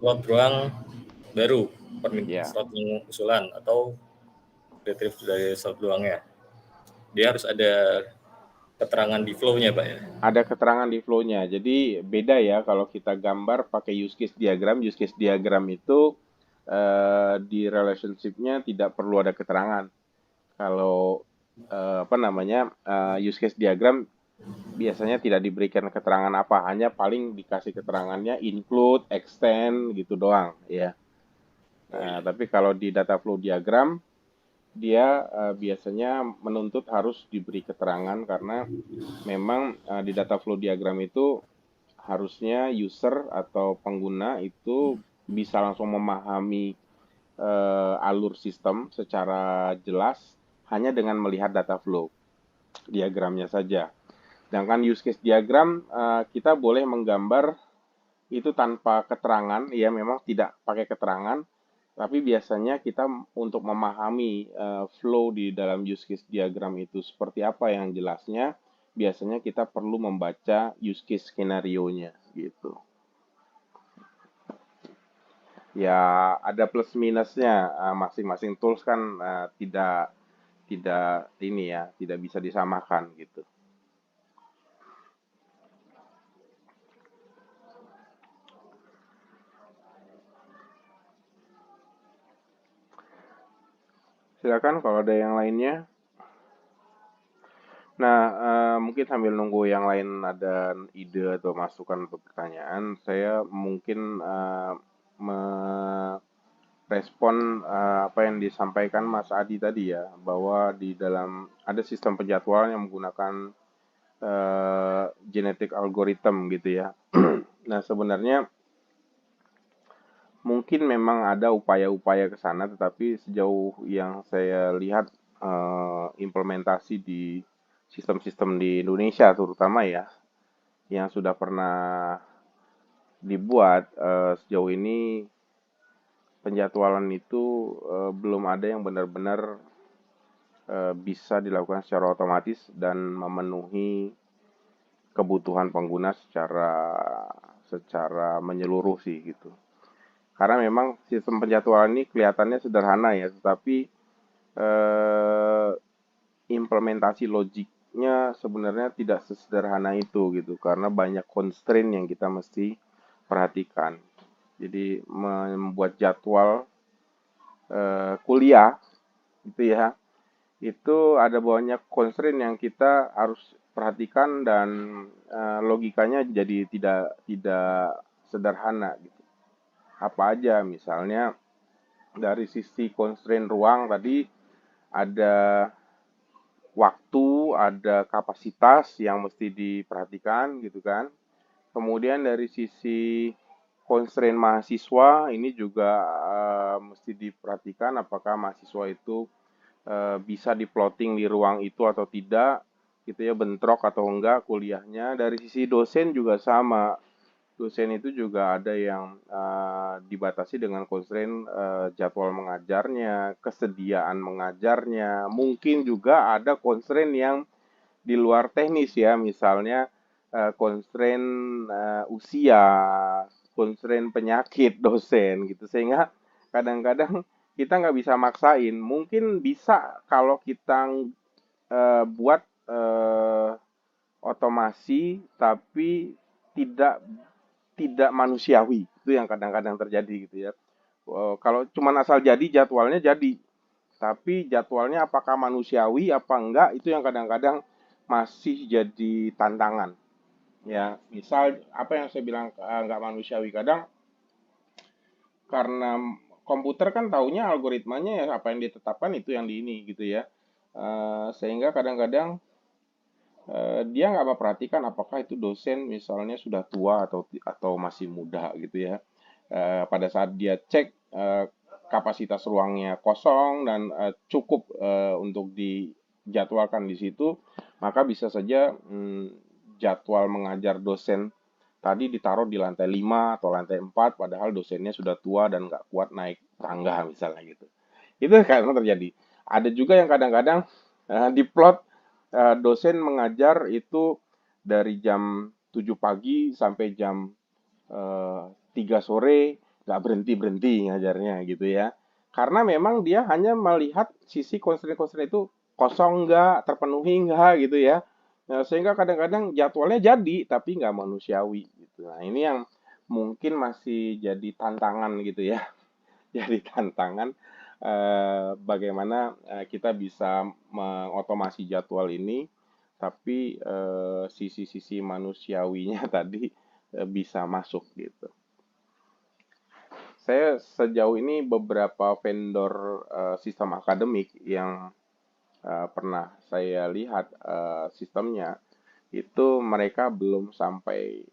Slot ruang baru, slot usulan atau retrieve dari slot ruangnya. Dia harus ada keterangan di flow-nya, Pak ya? Ada keterangan di flow-nya. Jadi beda ya kalau kita gambar pakai use case diagram. Use case diagram itu di relationship-nya tidak perlu ada keterangan. Kalau use case diagram biasanya tidak diberikan keterangan apa, hanya paling dikasih keterangannya include, extend gitu doang ya. Nah, tapi kalau di data flow diagram, dia biasanya menuntut harus diberi keterangan karena memang di data flow diagram itu harusnya user atau pengguna itu bisa langsung memahami alur sistem secara jelas hanya dengan melihat data flow diagramnya saja. Sedangkan use case diagram kita boleh menggambar itu tanpa keterangan, ya memang tidak pakai keterangan, tapi biasanya kita untuk memahami flow di dalam use case diagram itu seperti apa yang jelasnya, biasanya kita perlu membaca use case skenario-nya gitu. Ya ada plus minusnya, masing-masing tools kan tidak ini ya, tidak bisa disamakan gitu. Silakan kalau ada yang lainnya. Nah, mungkin sambil nunggu yang lain ada ide atau masukan atau pertanyaan, saya mungkin merespon apa yang disampaikan Mas Adi tadi ya, bahwa di dalam ada sistem penjadwalan yang menggunakan genetic algorithm gitu ya. Nah, sebenarnya mungkin memang ada upaya-upaya ke sana, tetapi sejauh yang saya lihat implementasi di sistem-sistem di Indonesia terutama ya, yang sudah pernah dibuat sejauh ini penjadwalan itu belum ada yang benar-benar bisa dilakukan secara otomatis dan memenuhi kebutuhan pengguna secara menyeluruh sih gitu. Karena memang sistem penjadwalan ini kelihatannya sederhana ya, tetapi implementasi logiknya sebenarnya tidak sesederhana itu gitu, karena banyak constraint yang kita mesti perhatikan. Jadi membuat jadwal kuliah gitu ya, itu ada banyak constraint yang kita harus perhatikan dan logikanya jadi tidak sederhana gitu. Apa aja misalnya dari sisi constraint ruang tadi ada waktu, ada kapasitas yang mesti diperhatikan gitu kan. Kemudian dari sisi constraint mahasiswa ini juga mesti diperhatikan apakah mahasiswa itu bisa di-plotting di ruang itu atau tidak, gitu ya, bentrok atau enggak kuliahnya. Dari sisi dosen juga sama. Dosen itu juga ada yang dibatasi dengan constraint jadwal mengajarnya, kesediaan mengajarnya. Mungkin juga ada constraint yang di luar teknis ya, misalnya constraint usia, constraint penyakit dosen gitu. Sehingga kadang-kadang kita nggak bisa maksain. Mungkin bisa kalau kita buat otomasi, tapi tidak manusiawi. Itu yang kadang-kadang terjadi gitu ya. Kalau cuma asal jadi jadwalnya jadi, tapi jadwalnya apakah manusiawi apa enggak itu yang kadang-kadang masih jadi tantangan. Ya, misal apa yang saya bilang enggak manusiawi, kadang karena komputer kan taunya algoritmanya ya apa yang ditetapkan itu yang di ini gitu ya. Sehingga kadang-kadang dia nggak memperhatikan apakah itu dosen misalnya sudah tua atau masih muda gitu ya. Pada saat dia cek kapasitas ruangnya kosong dan cukup untuk dijadwalkan di situ, maka bisa saja jadwal mengajar dosen tadi ditaruh di lantai 5 atau lantai 4, padahal dosennya sudah tua dan nggak kuat naik tangga misalnya gitu. Itu kadang terjadi. Ada juga yang kadang-kadang diplot dosen mengajar itu dari jam 7 pagi sampai jam 3 sore, nggak berhenti-berhenti ngajarnya gitu ya. Karena memang dia hanya melihat sisi constraint-constraint itu kosong nggak, terpenuhi nggak gitu ya. Nah, sehingga kadang-kadang jadwalnya jadi, tapi nggak manusiawi gitu. Nah, ini yang mungkin masih jadi tantangan gitu ya. Jadi tantangan bagaimana kita bisa mengotomasi jadwal ini, tapi sisi-sisi manusiawinya tadi bisa masuk gitu. saya sejauh ini beberapa vendor sistem akademik yang pernah saya lihat sistemnya itu mereka belum sampai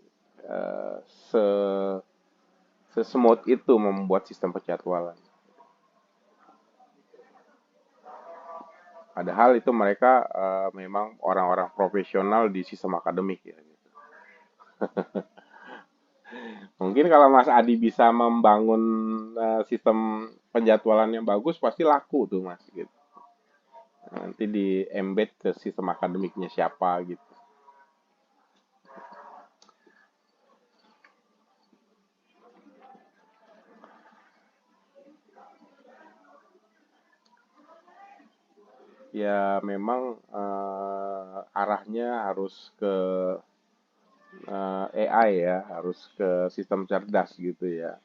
se sesmooth itu membuat sistem penjadwalan. Padahal itu mereka memang orang-orang profesional di sistem akademik ya. Mungkin kalau Mas Adi bisa membangun sistem penjadwalan yang bagus pasti laku tuh Mas gitu. Nanti di embed ke sistem akademiknya siapa gitu. Ya memang arahnya harus ke AI ya, harus ke sistem cerdas gitu ya.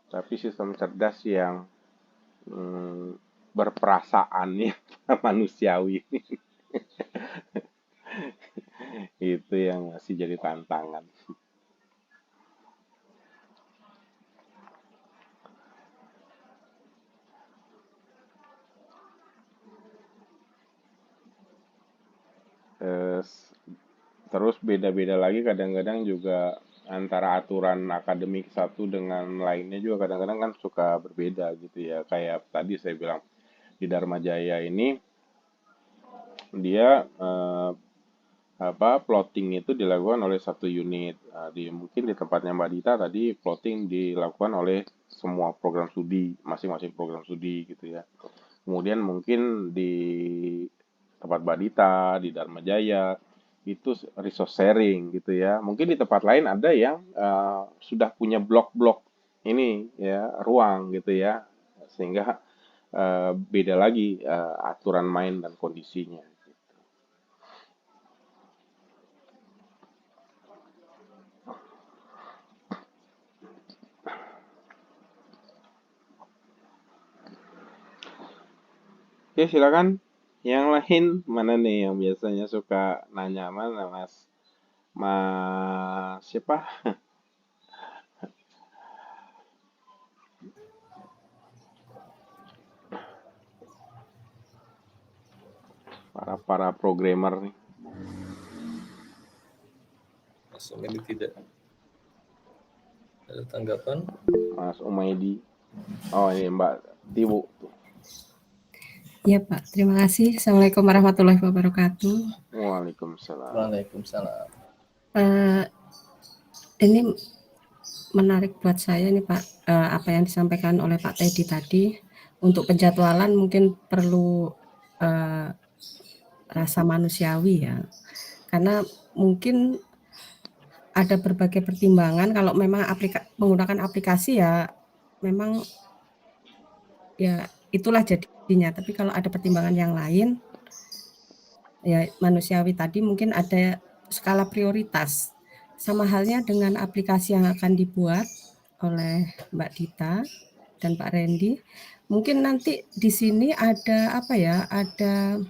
Tapi sistem cerdas yang berperasaan ya, manusiawi. Itu yang masih jadi tantangan. Terus beda-beda lagi kadang-kadang juga antara aturan akademik satu dengan lainnya juga kadang-kadang kan suka berbeda gitu ya. Kayak tadi saya bilang di Dharma Jaya ini dia plotting itu dilakukan oleh satu unit. Mungkin di tempatnya Mbak Dita tadi plotting dilakukan oleh semua program studi, masing-masing program studi gitu ya. Kemudian mungkin di tempat Mbak Dita, di Dharma Jaya itu resource sharing gitu ya. Mungkin di tempat lain ada yang sudah punya blok-blok ini ya, ruang gitu ya. Sehingga beda lagi aturan main dan kondisinya. Oke, silakan. Yang lain mana nih yang biasanya suka nanya mana Mas? Mas siapa? Para programmer nih. Mas ini tidak ada tanggapan. Mas Umaidi. Oh ini Mbak Tibu. Ya Pak, terima kasih. Assalamualaikum warahmatullahi wabarakatuh. Waalaikumsalam. Waalaikumsalam. Ini menarik buat saya nih Pak, apa yang disampaikan oleh Pak Teddy tadi. Untuk penjadwalan mungkin perlu rasa manusiawi ya, karena mungkin ada berbagai pertimbangan. Kalau memang menggunakan aplikasi ya memang ya itulah jadinya. Tapi kalau ada pertimbangan yang lain ya manusiawi tadi, mungkin ada skala prioritas. Sama halnya dengan aplikasi yang akan dibuat oleh Mbak Dita dan Pak Randy. Mungkin nanti di sini ada apa ya, ada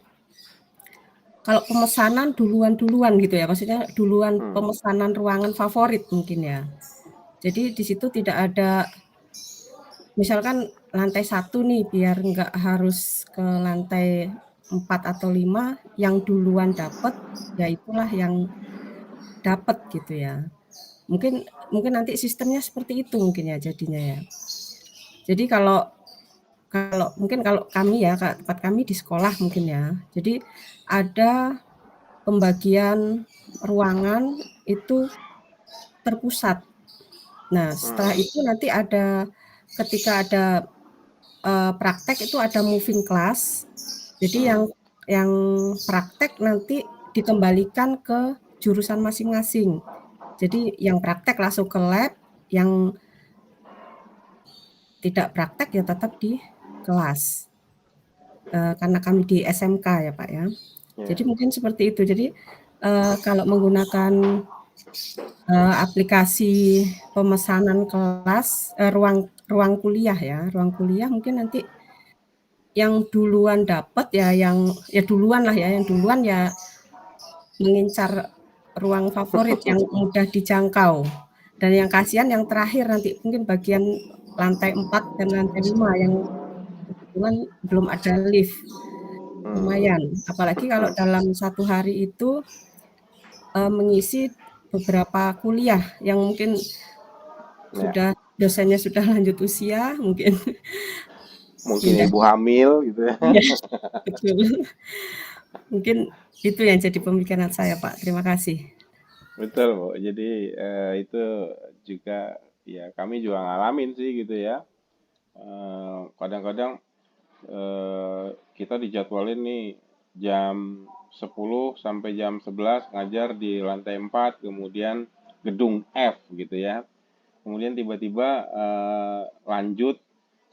kalau pemesanan duluan gitu ya, maksudnya duluan pemesanan ruangan favorit mungkin ya. Jadi di situ tidak ada, misalkan lantai 1 nih, biar nggak harus ke lantai 4 atau 5, yang duluan dapat, ya itulah yang dapat gitu ya. Mungkin nanti sistemnya seperti itu mungkin ya jadinya ya. Jadi kalau kami ya, tempat kami di sekolah mungkin ya. Jadi ada pembagian ruangan itu terpusat. Nah, setelah itu nanti ada, ketika ada praktek itu ada moving class. Jadi yang praktek nanti dikembalikan ke jurusan masing-masing. Jadi yang praktek langsung ke lab, yang tidak praktek ya tetap di kelas. Karena kami di SMK ya Pak ya. Jadi mungkin seperti itu. Jadi kalau menggunakan aplikasi pemesanan kelas, ruang kuliah ya, ruang kuliah mungkin nanti yang duluan dapat ya, yang duluan lah ya, yang duluan ya mengincar ruang favorit yang mudah dijangkau. Dan yang kasihan yang terakhir nanti mungkin bagian lantai 4 dan lantai 5 yang kebetulan belum ada lift. Lumayan, apalagi kalau dalam satu hari itu mengisi beberapa kuliah yang mungkin sudah dosennya sudah lanjut usia, mungkin pindah. ibu hamil gitu ya. Iya, betul. Mungkin itu yang jadi pemikiran saya, Pak. Terima kasih. Betul, Bu. Jadi itu juga ya kami juga ngalamin sih gitu ya. Kadang-kadang kita dijadwalin nih jam 10 sampai jam 11 ngajar di lantai 4, kemudian gedung F gitu ya. Kemudian tiba-tiba lanjut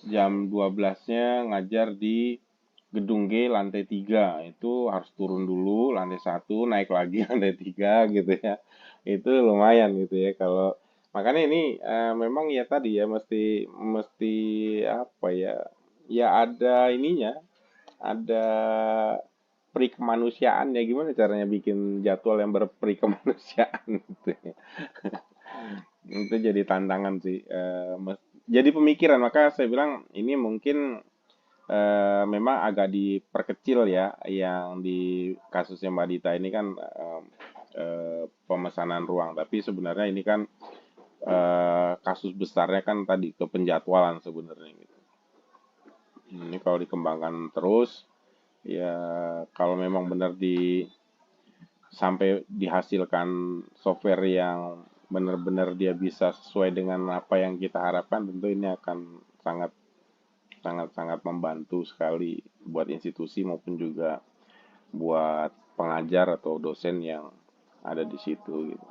jam 12-nya ngajar di gedung G lantai 3. Itu harus turun dulu lantai 1, naik lagi lantai 3 gitu ya. Itu lumayan gitu ya kalau makanya ini memang ya tadi ya mesti apa ya? Ya ada ininya, ada peri kemanusiaan ya, gimana caranya bikin jadwal yang berperi kemanusiaan gitu ya. Itu jadi tantangan sih. Jadi pemikiran, maka saya bilang ini mungkin memang agak diperkecil ya, yang di kasusnya Mbak Dita ini kan pemesanan ruang, tapi sebenarnya ini kan kasus besarnya kan tadi ke penjadwalan sebenarnya gitu. Ini kalau dikembangkan terus, ya kalau memang benar sampai dihasilkan software yang benar-benar dia bisa sesuai dengan apa yang kita harapkan, tentu ini akan sangat membantu sekali buat institusi maupun juga buat pengajar atau dosen yang ada di situ gitu.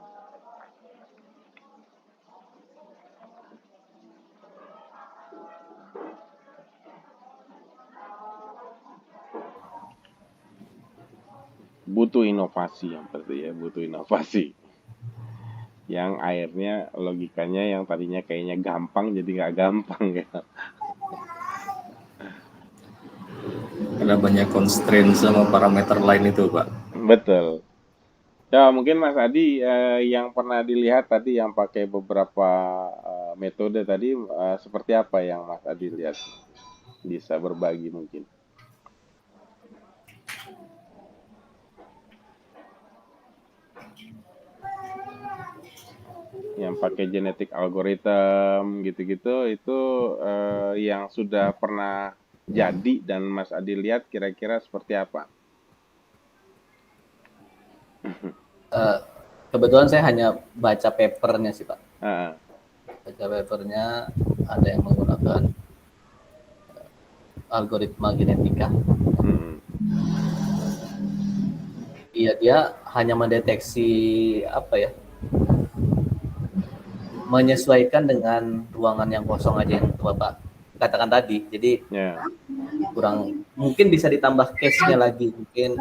Butuh inovasi yang pasti ya, butuh inovasi. Yang akhirnya logikanya yang tadinya kayaknya gampang jadi nggak gampang gitu. Ada banyak constraint sama parameter lain itu, Pak. Betul. Ya mungkin Mas Adi yang pernah dilihat tadi yang pakai beberapa metode tadi seperti apa yang Mas Adi lihat? Bisa berbagi mungkin. Yang pakai genetic algorithm gitu-gitu itu yang sudah pernah jadi dan Mas Adi lihat kira-kira seperti apa? Kebetulan saya hanya baca papernya sih, Pak. Ah, Baca papernya ada yang menggunakan algoritma genetika. Iya, dia hanya mendeteksi apa ya? Menyesuaikan dengan ruangan yang kosong aja yang Bapak katakan tadi. Jadi kurang mungkin bisa ditambah case-nya lagi mungkin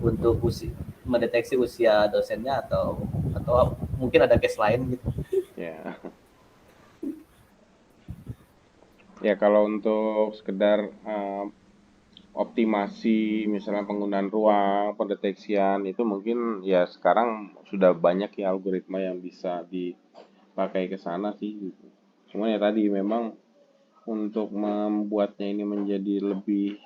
untuk mendeteksi usia dosennya atau mungkin ada case lain gitu. Ya. Ya kalau untuk sekedar optimasi misalnya penggunaan ruang, pendeteksian itu mungkin ya sekarang sudah banyak ya algoritma yang bisa dipakai ke sana sih gitu. Cuma ya tadi memang untuk membuatnya ini menjadi lebih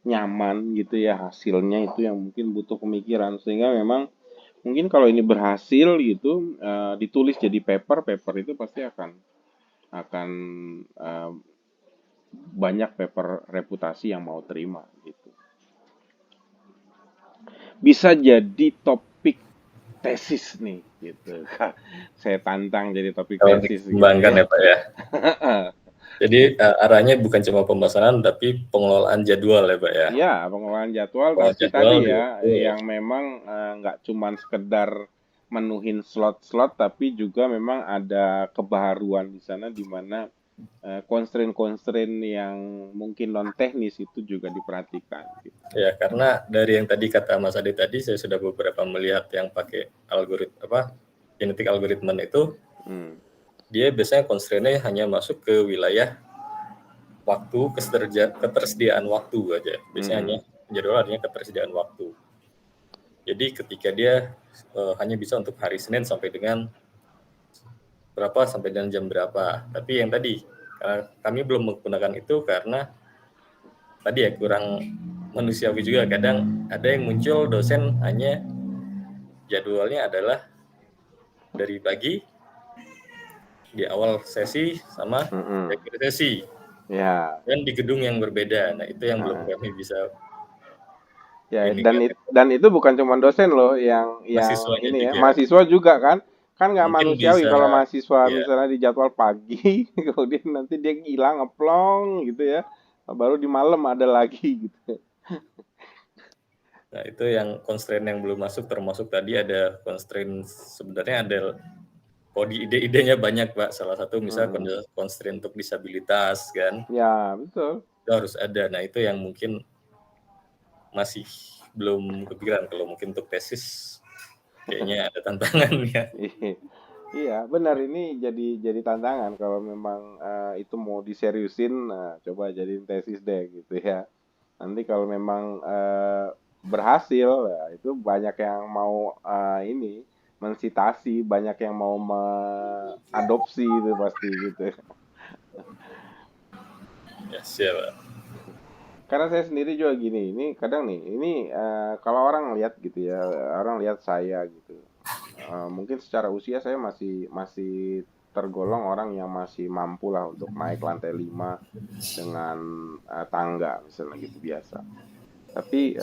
nyaman gitu ya hasilnya itu yang mungkin butuh pemikiran sehingga memang mungkin kalau ini berhasil gitu ditulis jadi paper itu pasti akan banyak paper reputasi yang mau terima gitu. Bisa jadi topik tesis nih gitu. Saya tantang jadi topik tesis Dikembangkan gitu ya Pak ya. Jadi arahnya bukan cuma pemesanan tapi pengelolaan jadwal ya Pak ya. Ya, pengelolaan jadwal tapi tadi ya yang memang nggak cuma sekedar menuhin slot-slot tapi juga memang ada kebaharuan di sana di mana constraint yang mungkin non teknis itu juga diperhatikan. Gitu. Ya karena dari yang tadi kata Mas Adi tadi saya sudah beberapa melihat yang pakai genetik algoritma itu dia biasanya constraint-nya hanya masuk ke wilayah waktu ketersediaan waktu aja. Biasanya hanya jadwal artinya ketersediaan waktu. Jadi ketika dia hanya bisa untuk hari Senin sampai dengan berapa sampai dengan jam berapa. Tapi yang tadi, kami belum menggunakan itu karena tadi ya kurang manusiawi juga. Kadang ada yang muncul dosen hanya jadwalnya adalah dari pagi di awal sesi sama Mm-mm. akhir sesi Ya, dan di gedung yang berbeda. Nah itu yang belum nah, kami bisa ya ini kan dan itu bukan cuma dosen loh yang mahasiswanya ini ya, juga mahasiswa juga kan. Kan nggak mungkin manusiawi bisa kalau mahasiswa ya. misalnya di jadwal pagi, kemudian nanti dia hilang ngeplong gitu ya. Baru di malam ada lagi gitu. Nah itu yang constraint yang belum masuk, termasuk tadi ada constraint sebenarnya ada di ide-idenya banyak Pak. Salah satu misalnya constraint untuk disabilitas kan, Ya, betul. itu harus ada. Nah itu yang mungkin masih belum kepikiran. Kalau mungkin untuk tesis kayaknya ada tantangannya. Iya, benar ini jadi tantangan kalau memang itu mau diseriusin, nah, coba jadiin tesis deh gitu ya. Nanti kalau memang berhasil, ya, itu banyak yang mau ini mensitasi, banyak yang mau mengadopsi itu pasti gitu. Ya siap Pak. Karena saya sendiri juga gini, ini kadang nih, ini kalau orang lihat gitu ya, orang lihat saya gitu. Mungkin secara usia saya masih tergolong orang yang masih mampu lah untuk naik lantai 5 dengan tangga misalnya gitu biasa. Tapi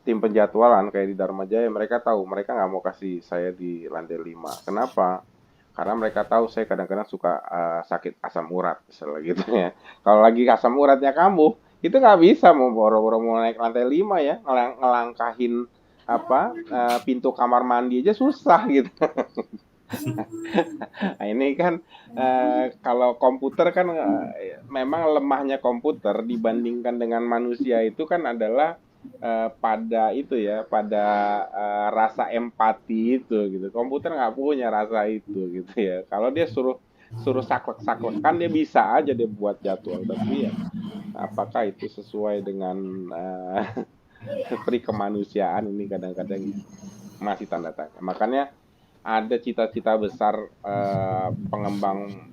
tim penjadwalan kayak di Dharma Jaya mereka tahu mereka nggak mau kasih saya di lantai 5. Kenapa? Karena mereka tahu saya kadang-kadang suka sakit asam urat misalnya gitu ya. Kalau lagi asam uratnya kambuh, itu nggak bisa mau boro-boro mau naik lantai 5 ya, ngelangkahin apa pintu kamar mandi aja susah gitu. Nah, ini kan kalau komputer kan memang lemahnya komputer dibandingkan dengan manusia itu kan adalah pada itu ya, pada rasa empati itu gitu. Komputer nggak punya rasa itu gitu ya. Kalau dia suruh suruh saklek-saklek kan dia bisa aja dia buat jadwal, tapi ya apakah itu sesuai dengan peri kemanusiaan ini kadang-kadang masih tanda tanya. Makanya ada cita-cita besar pengembang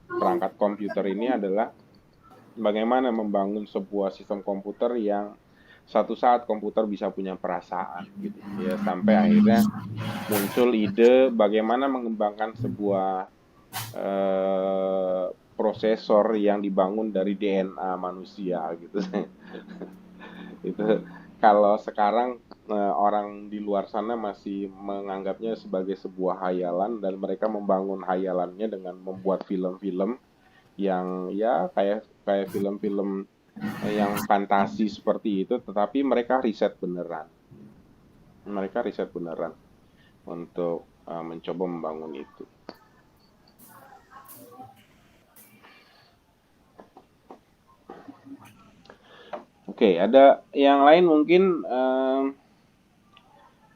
perangkat komputer ini adalah bagaimana membangun sebuah sistem komputer yang satu saat komputer bisa punya perasaan gitu ya, sampai akhirnya muncul ide bagaimana mengembangkan sebuah prosesor yang dibangun dari DNA manusia gitu. Itu kalau sekarang orang di luar sana masih menganggapnya sebagai sebuah hayalan dan mereka membangun hayalannya dengan membuat film-film yang ya kayak kayak film-film yang fantasi seperti itu, tetapi mereka riset beneran. Mereka riset beneran untuk mencoba membangun itu. Oke, ada yang lain mungkin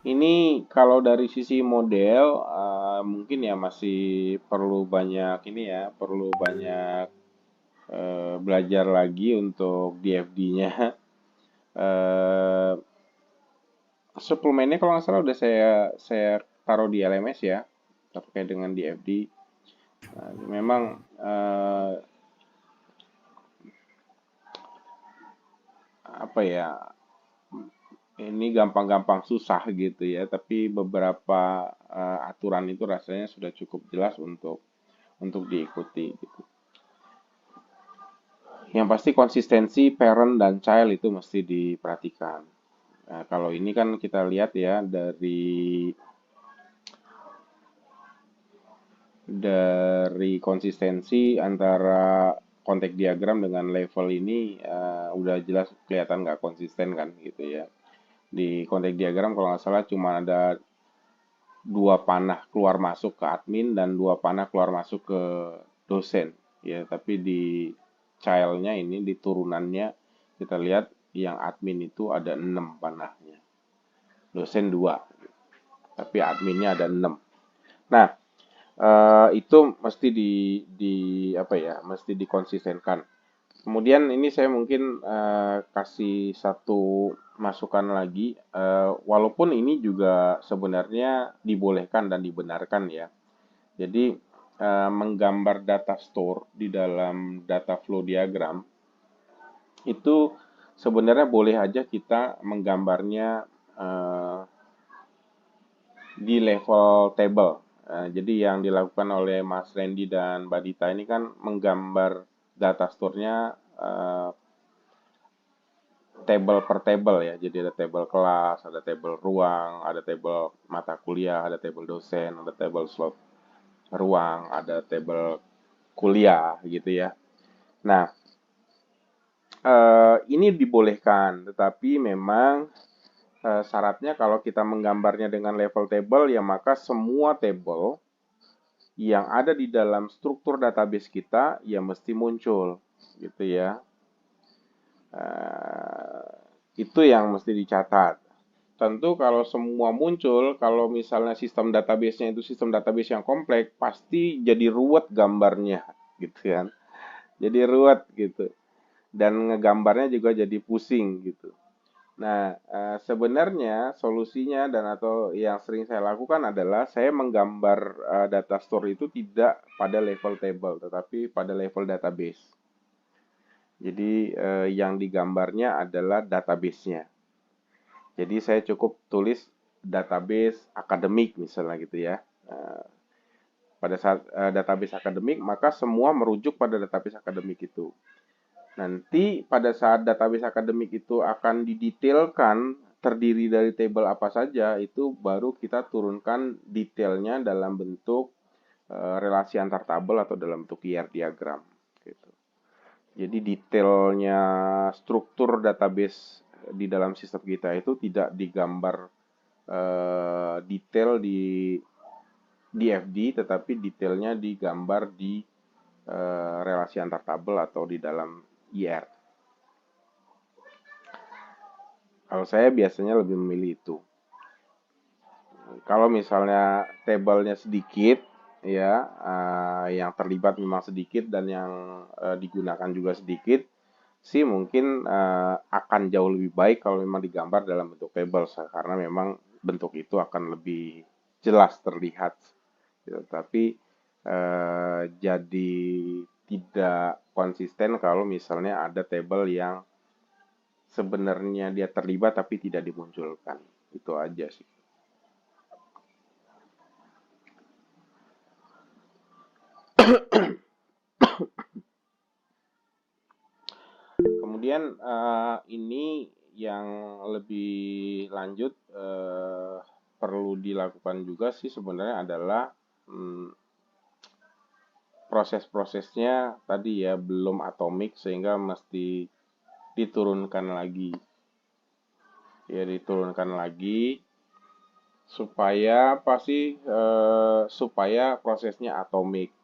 ini kalau dari sisi model mungkin ya masih perlu banyak ini ya, perlu banyak belajar lagi untuk DFD-nya. Suplemennya kalau nggak salah udah saya taruh di LMS ya terkait dengan DFD. Nah, memang apa ya, ini gampang-gampang susah gitu ya, tapi beberapa aturan itu rasanya sudah cukup jelas untuk diikuti gitu. Yang pasti konsistensi parent dan child itu mesti diperhatikan. Nah, kalau ini kan kita lihat ya dari konsistensi antara kontek diagram dengan level ini udah jelas kelihatan nggak konsisten kan gitu ya. Di kontek diagram kalau nggak salah cuma ada 2 panah keluar masuk ke admin dan 2 panah keluar masuk ke dosen ya, tapi di childnya ini di turunannya kita lihat yang admin itu ada 6 panahnya, dosen 2, tapi adminnya ada 6. Nah, itu mesti di apa ya, mesti dikonsistenkan. Kemudian ini saya mungkin kasih satu masukan lagi, walaupun ini juga sebenarnya dibolehkan dan dibenarkan ya. Jadi menggambar data store di dalam data flow diagram, itu sebenarnya boleh aja kita menggambarnya di level table. Jadi yang dilakukan oleh Mas Randy dan Mbak Dita ini kan menggambar data store-nya table per table ya. Jadi ada table kelas, ada table ruang, ada table mata kuliah, ada table dosen, ada table slot ruang, ada table kuliah gitu ya. Nah, ini dibolehkan, tetapi memang syaratnya kalau kita menggambarnya dengan level table, ya maka semua table yang ada di dalam struktur database kita ya mesti muncul, gitu ya. Itu yang mesti dicatat. Tentu kalau semua muncul, kalau misalnya sistem database-nya itu sistem database yang kompleks, pasti jadi ruwet gambarnya, gitu kan. Jadi ruwet gitu. Dan ngegambarnya juga jadi pusing gitu. Nah, sebenarnya solusinya atau yang sering saya lakukan adalah saya menggambar data store itu tidak pada level table, tetapi pada level database. Jadi yang digambarnya adalah database-nya. Jadi saya cukup tulis database akademik misalnya gitu ya. Pada saat database akademik, maka semua merujuk pada database akademik itu. Nanti pada saat database akademik itu akan didetailkan terdiri dari table apa saja, itu baru kita turunkan detailnya dalam bentuk relasi antar tabel atau dalam bentuk IR diagram. Gitu. Jadi detailnya struktur database di dalam sistem kita itu tidak digambar detail di FD, tetapi detailnya digambar di relasi antar tabel atau di dalam IR. Kalau saya biasanya lebih memilih itu. Kalau misalnya tabelnya sedikit, ya, yang terlibat memang sedikit dan yang digunakan juga sedikit, sih mungkin akan jauh lebih baik kalau memang digambar dalam bentuk table, karena memang bentuk itu akan lebih jelas terlihat. Gitu. Tapi jadi tidak konsisten kalau misalnya ada table yang sebenarnya dia terlibat tapi tidak dimunculkan. Itu aja sih. Kemudian ini yang lebih lanjut perlu dilakukan juga sih sebenarnya adalah proses-prosesnya tadi ya belum atomik sehingga mesti diturunkan lagi. Ya diturunkan lagi supaya supaya prosesnya atomik.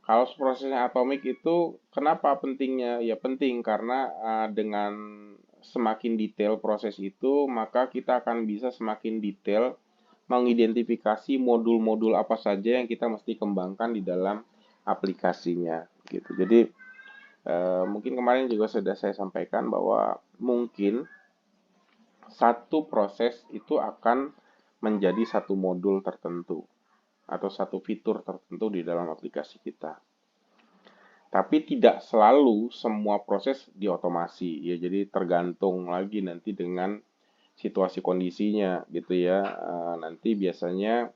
Kalau prosesnya atomik itu kenapa pentingnya? Ya penting karena dengan semakin detail proses itu, maka kita akan bisa semakin detail mengidentifikasi modul-modul apa saja yang kita mesti kembangkan di dalam aplikasinya gitu. Jadi mungkin kemarin juga sudah saya sampaikan bahwa mungkin satu proses itu akan menjadi satu modul tertentu atau satu fitur tertentu di dalam aplikasi kita. Tapi tidak selalu semua proses diotomasi ya, jadi tergantung lagi nanti dengan situasi kondisinya gitu ya. Nanti biasanya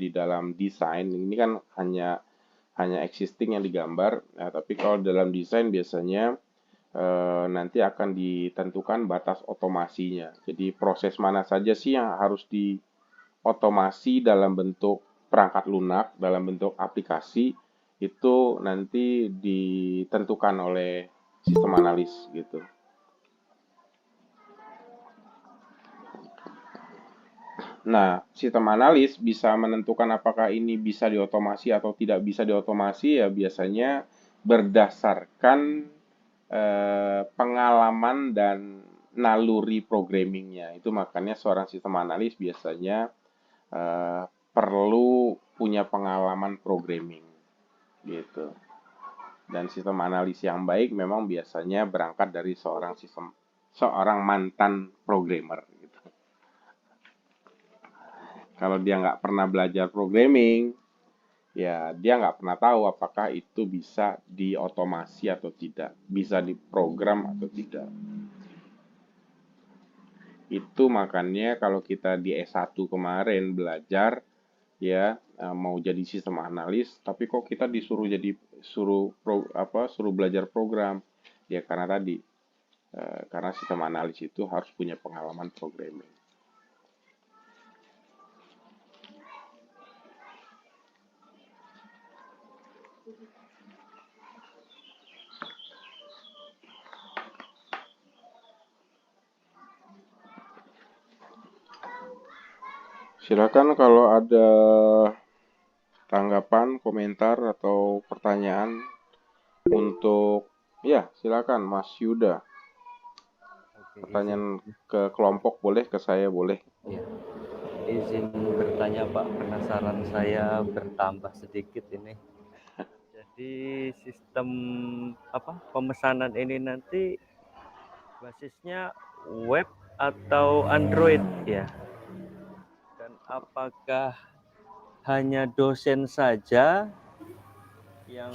di dalam desain ini kan hanya existing yang digambar, tapi kalau dalam desain biasanya nanti akan ditentukan batas otomasinya. Jadi proses mana saja sih yang harus diotomasi dalam bentuk perangkat lunak, dalam bentuk aplikasi, itu nanti ditentukan oleh sistem analis gitu. Nah, sistem analis bisa menentukan apakah ini bisa diotomasi atau tidak bisa diotomasi ya biasanya berdasarkan pengalaman dan naluri programmingnya. Itu makanya seorang sistem analis biasanya perlu punya pengalaman programming gitu. Dan sistem analis yang baik memang biasanya berangkat dari seorang mantan programmer gitu. Kalau dia nggak pernah belajar programming, ya dia nggak pernah tahu apakah itu bisa diotomasi atau tidak, bisa diprogram atau tidak. Itu makanya kalau kita di S1 kemarin belajar ya mau jadi sistem analis, tapi kok kita disuruh suruh belajar program. Ya karena tadi karena sistem analis itu harus punya pengalaman programming. Silakan kalau ada tanggapan, komentar, atau pertanyaan untuk, ya silakan Mas Yuda. Oke, Pertanyaan ke kelompok boleh, ke saya boleh. ya, izin bertanya Pak, penasaran saya bertambah sedikit ini. Jadi sistem pemesanan ini nanti basisnya web atau Android ya? Dan apakah hanya dosen saja yang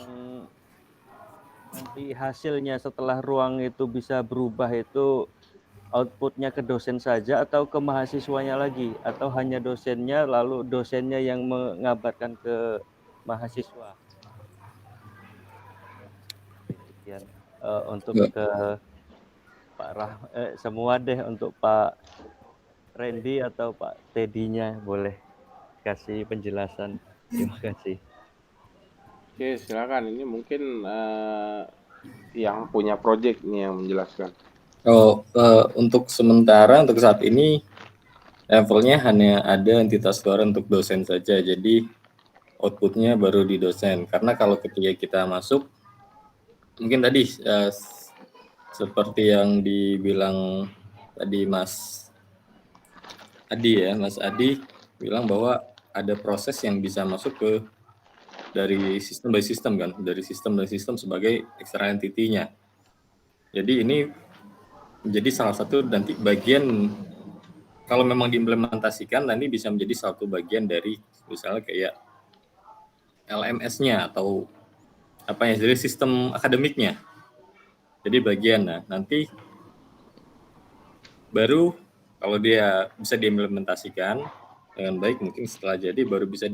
nanti hasilnya setelah ruang itu bisa berubah itu outputnya ke dosen saja atau ke mahasiswanya lagi, atau hanya dosennya lalu dosennya yang mengabarkan ke mahasiswa? Sekian untuk ke Pak semua deh, untuk Pak Randy atau Pak Teddy-nya boleh kasih penjelasan. Terima kasih. Oke, silakan. Ini mungkin yang punya project nih yang menjelaskan. Untuk sementara, untuk saat ini levelnya hanya ada entitas suara untuk dosen saja, jadi outputnya baru di dosen. Karena kalau ketika kita masuk, mungkin tadi seperti yang dibilang tadi Mas Adi bilang bahwa ada proses yang bisa masuk ke dari sistem by system kan, dari sistem dan sistem sebagai extra entity-nya. Jadi ini menjadi salah satu nanti bagian, kalau memang diimplementasikan nanti bisa menjadi satu bagian dari misalnya kayak LMS-nya atau apa ya, dari sistem akademiknya. Jadi bagian, nah nanti baru kalau dia bisa diimplementasikan dengan baik, mungkin setelah jadi baru bisa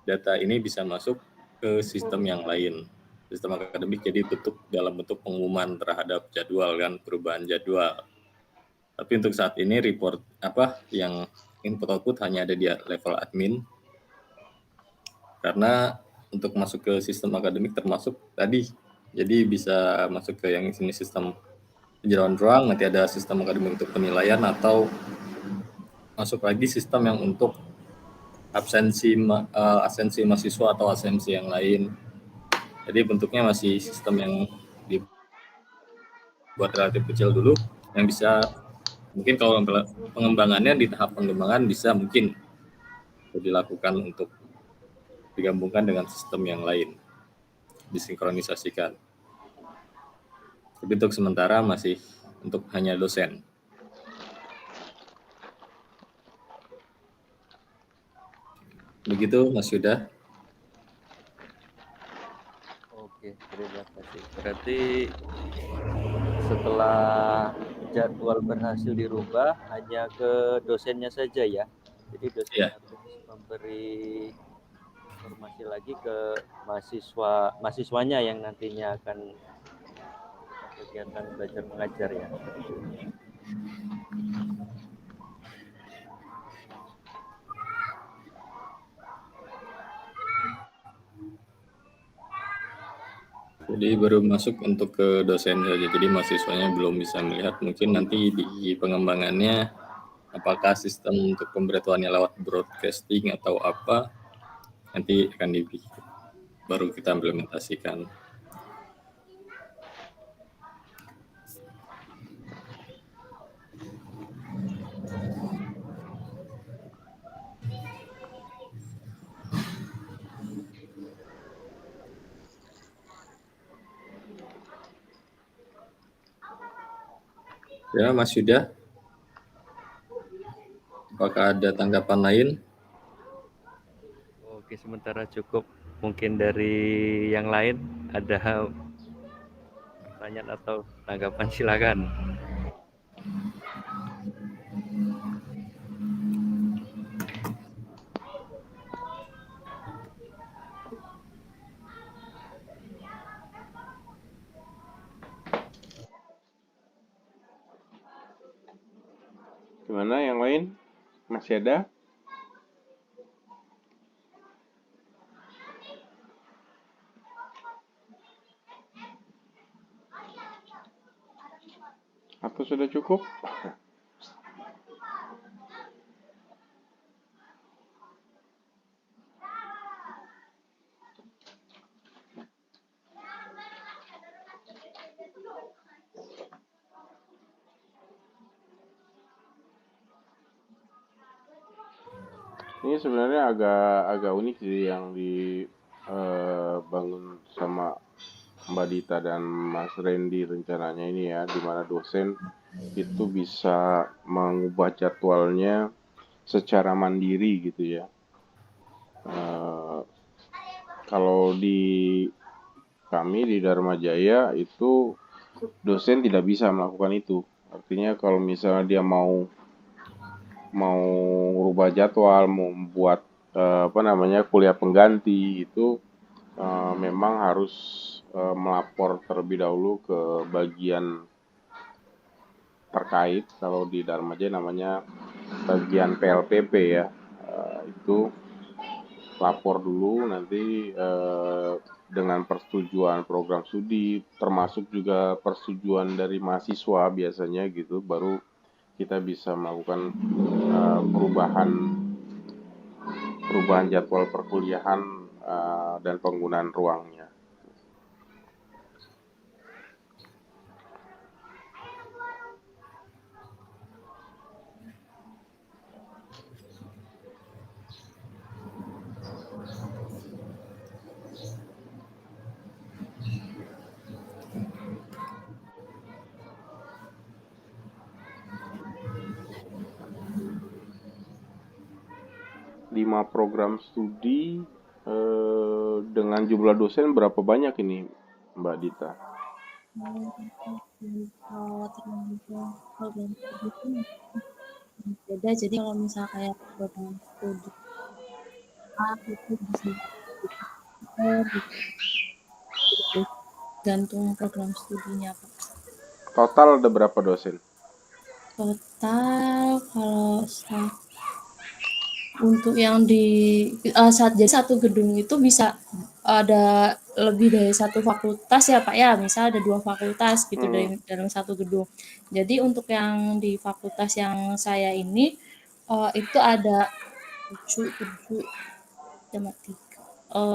data ini bisa masuk ke sistem yang lain, sistem akademik, jadi dalam bentuk pengumuman terhadap jadwal kan, perubahan jadwal. Tapi untuk saat ini report yang input output hanya ada di level admin, karena untuk masuk ke sistem akademik termasuk tadi, jadi bisa masuk ke yang sini sistem penjadwalan ruang, nanti ada sistem akademik untuk penilaian, atau masuk lagi sistem yang untuk absensi mahasiswa atau absensi yang lain. Jadi bentuknya masih sistem yang dibuat relatif kecil dulu, yang bisa mungkin kalau pengembangannya di tahap pengembangan bisa mungkin dilakukan untuk digabungkan dengan sistem yang lain, disinkronisasikan. Tapi untuk sementara masih untuk hanya dosen. Begitu Mas Yuda. Oke, terima kasih. Berarti setelah jadwal berhasil dirubah hanya ke dosennya saja ya. Jadi dosen harus memberi informasi lagi ke mahasiswanya yang nantinya akan kegiatan belajar mengajar ya. Jadi baru masuk untuk ke dosen saja, jadi mahasiswanya belum bisa melihat. Mungkin nanti di pengembangannya apakah sistem untuk pemberitahuannya lewat broadcasting atau apa, nanti akan baru kita implementasikan. Ya, Mas Yuda, apakah ada tanggapan lain? Oke, sementara cukup. Mungkin dari yang lain ada pertanyaan atau tanggapan, silakan. Gimana yang lain? Masih ada? Atau sudah cukup? Ini sebenarnya agak unik sih yang dibangun sama Mbak Dita dan Mas Randy rencananya ini ya, di mana dosen itu bisa mengubah jadwalnya secara mandiri gitu ya. Kalau di kami di Dharma Jaya itu dosen tidak bisa melakukan itu. Artinya kalau misalnya dia mau merubah jadwal, mau membuat kuliah pengganti itu memang harus melapor terlebih dahulu ke bagian terkait. Kalau di Dharma Jaya namanya bagian PLPP ya. Itu lapor dulu, nanti dengan persetujuan program studi, termasuk juga persetujuan dari mahasiswa biasanya gitu, baru kita bisa melakukan perubahan jadwal perkuliahan dan penggunaan ruangnya. Lima program studi dengan jumlah dosen berapa banyak ini, Mbak Dita? Beda, jadi kalau misal kayak program studi A itu bisa gantung program studinya, Pak. Total ada berapa dosen? Total kalau untuk yang jadi satu gedung itu bisa ada lebih dari satu fakultas ya Pak ya, misal ada 2 fakultas gitu dalam satu gedung. Jadi untuk yang di fakultas yang saya ini itu ada 7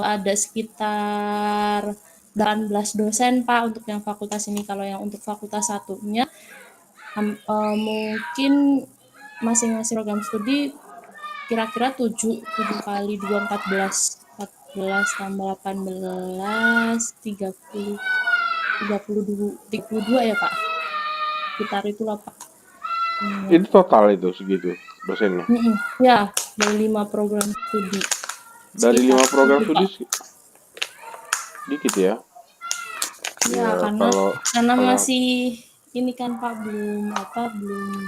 ada sekitar 18 dosen Pak untuk yang fakultas ini. Kalau yang untuk fakultas satunya mungkin masing-masing program studi kira-kira 7 kali 2 14 tambah 18 30 32 ya Pak, sekitar itulah Pak. Itu total itu segitu dosennya? Ya, dari 5 program studi. Dari 5 program studi dikit ya? Ya, karena masih ini kan Pak belum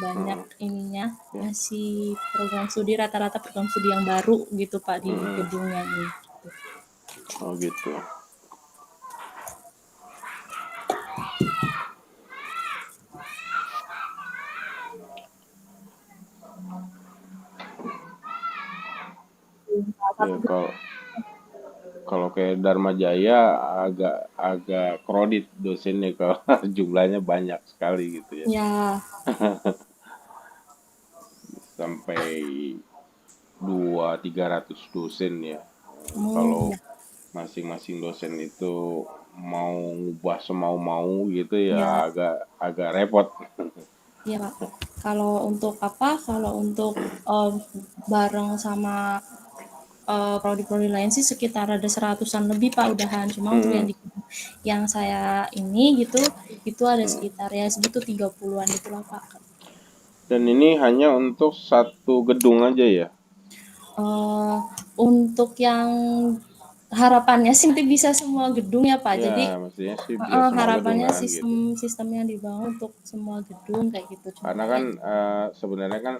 banyak ininya, masih program studi rata-rata program studi yang baru gitu Pak di gedungnya ini. Oh gitu. Ya, kalau kayak Dharma Jaya agak kredit dosennya kalau jumlahnya banyak sekali gitu ya. Ya. Sampai 200-300 dosen ya. Kalau masing-masing dosen itu mau ngubah semau-mau gitu ya, agak repot. Iya Pak. Kalau untuk bareng sama prodi-prodi lain sih sekitar ada 100-an lebih Pak udahan. Cuma untuk yang saya ini gitu, itu ada sekitar ya segitu 30-an itulah Pak. Dan ini hanya untuk satu gedung aja ya? Untuk yang harapannya sih nanti bisa semua gedung ya Pak. Jadi Ya, mestinya sih bisa semua gedung harapannya kan gitu. sistem yang dibangun untuk semua gedung kayak gitu. Cuma Karena kan sebenarnya kan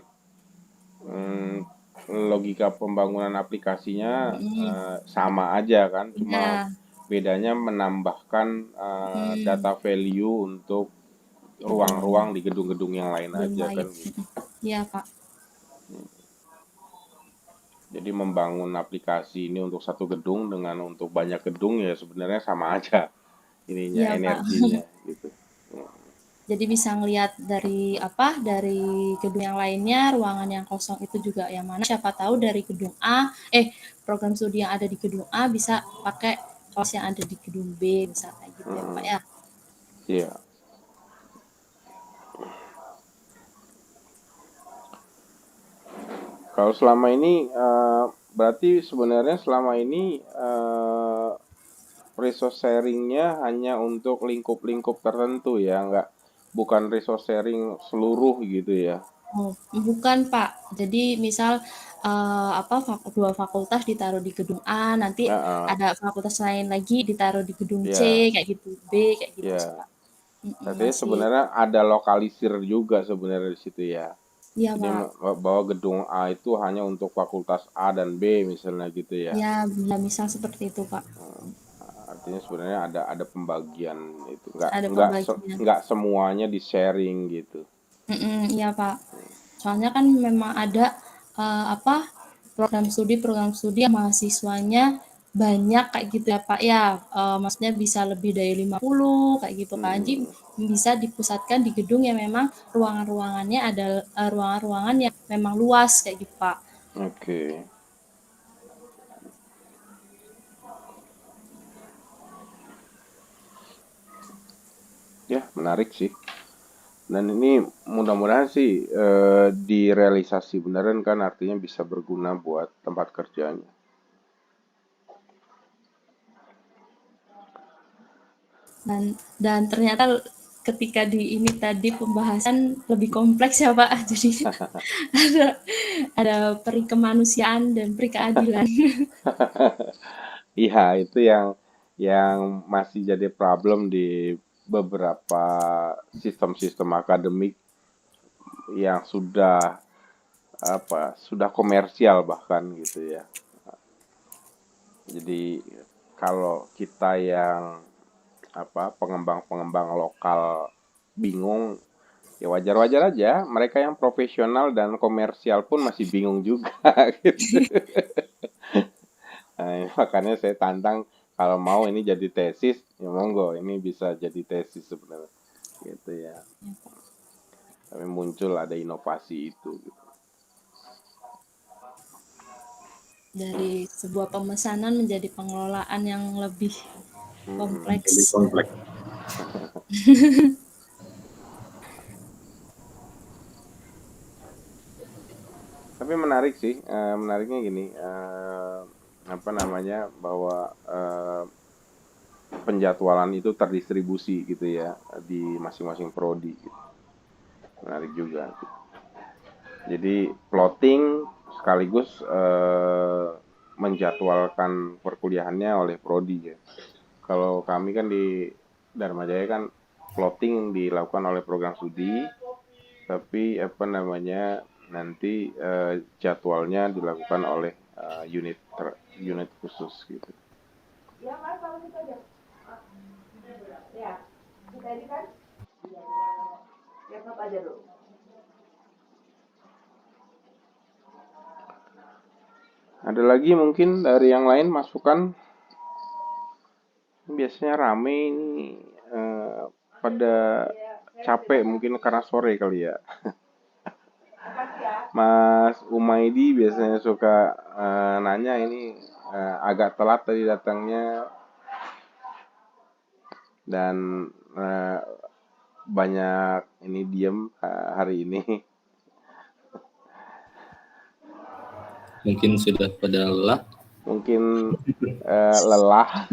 logika pembangunan aplikasinya sama aja kan, cuma ya bedanya menambahkan data value untuk ruang-ruang di gedung-gedung yang lain gedung aja lain. kan gitu. Iya Pak. Jadi membangun aplikasi ini untuk satu gedung dengan untuk banyak gedung ya sebenarnya sama aja ininya, Iya Pak. energinya gitu. Jadi bisa ngelihat dari gedung yang lainnya, ruangan yang kosong itu juga yang mana. Siapa tahu dari gedung A, program studi yang ada di gedung A bisa pakai kelas yang ada di gedung B, bisa kayak gitu ya Pak ya. Iya. Kalau selama ini berarti sebenarnya selama ini resource sharingnya hanya untuk lingkup-lingkup tertentu ya, bukan resource sharing seluruh gitu ya. Oh, bukan Pak. Jadi misal dua fakultas ditaruh di gedung A, nanti ada fakultas lain lagi ditaruh di gedung C, kayak gitu, B kayak gitu sih Ya. Pak. Artinya sebenarnya ada lokalisir juga sebenarnya di situ ya. Iya Jadi Pak. bahwa gedung A itu hanya untuk fakultas A dan B misalnya gitu ya. Ya, misal seperti itu Pak. Artinya sebenarnya ada pembagian itu, Ada pembagian. nggak semuanya di sharing gitu. Iya Pak. Soalnya kan memang ada program studi yang mahasiswanya banyak kayak gitu ya Pak ya. Maksudnya bisa lebih dari 50 kayak gitu kan. Jadi bisa dipusatkan di gedung yang memang ruangan-ruangannya ada ruangan-ruangan yang memang luas kayak gitu Pak. Oke. Ya, menarik sih. Dan ini mudah-mudahan sih direalisasi beneran kan, artinya bisa berguna buat tempat kerjanya. Dan ternyata ketika di ini tadi pembahasan lebih kompleks ya Pak. Jadi ada peri kemanusiaan dan peri keadilan. Iya, itu yang masih jadi problem di beberapa sistem-sistem akademik yang sudah komersial bahkan gitu ya. Jadi kalau kita yang pengembang-pengembang lokal bingung, ya wajar-wajar aja. Mereka yang profesional dan komersial pun masih bingung juga gitu. Nah, makanya saya tantang kalau mau ini jadi tesis, ya monggo, ini bisa jadi tesis sebenarnya gitu ya. Tapi muncul ada inovasi itu gitu. Dari sebuah pemesanan menjadi pengelolaan yang lebih kompleks. Tapi menarik sih, menariknya gini, bahwa penjadwalan itu terdistribusi gitu ya di masing-masing prodi. Gitu. Menarik juga. Gitu. Jadi plotting sekaligus menjadwalkan perkuliahannya oleh prodi ya. Kalau kami kan di Dharma Jaya kan plotting dilakukan oleh program studi, tapi nanti jadwalnya dilakukan oleh unit khusus gitu. Ya Mas, kalau gitu aja. Ya, kita ini kan. Laptop aja dulu. Ada lagi mungkin dari yang lain masukan? Biasanya rame ini pada capek mungkin karena sore kali ya. Mas Umaidi biasanya suka nanya ini agak telat tadi datangnya dan banyak ini diem hari ini. Mungkin sudah pada lelah. Mungkin lelah.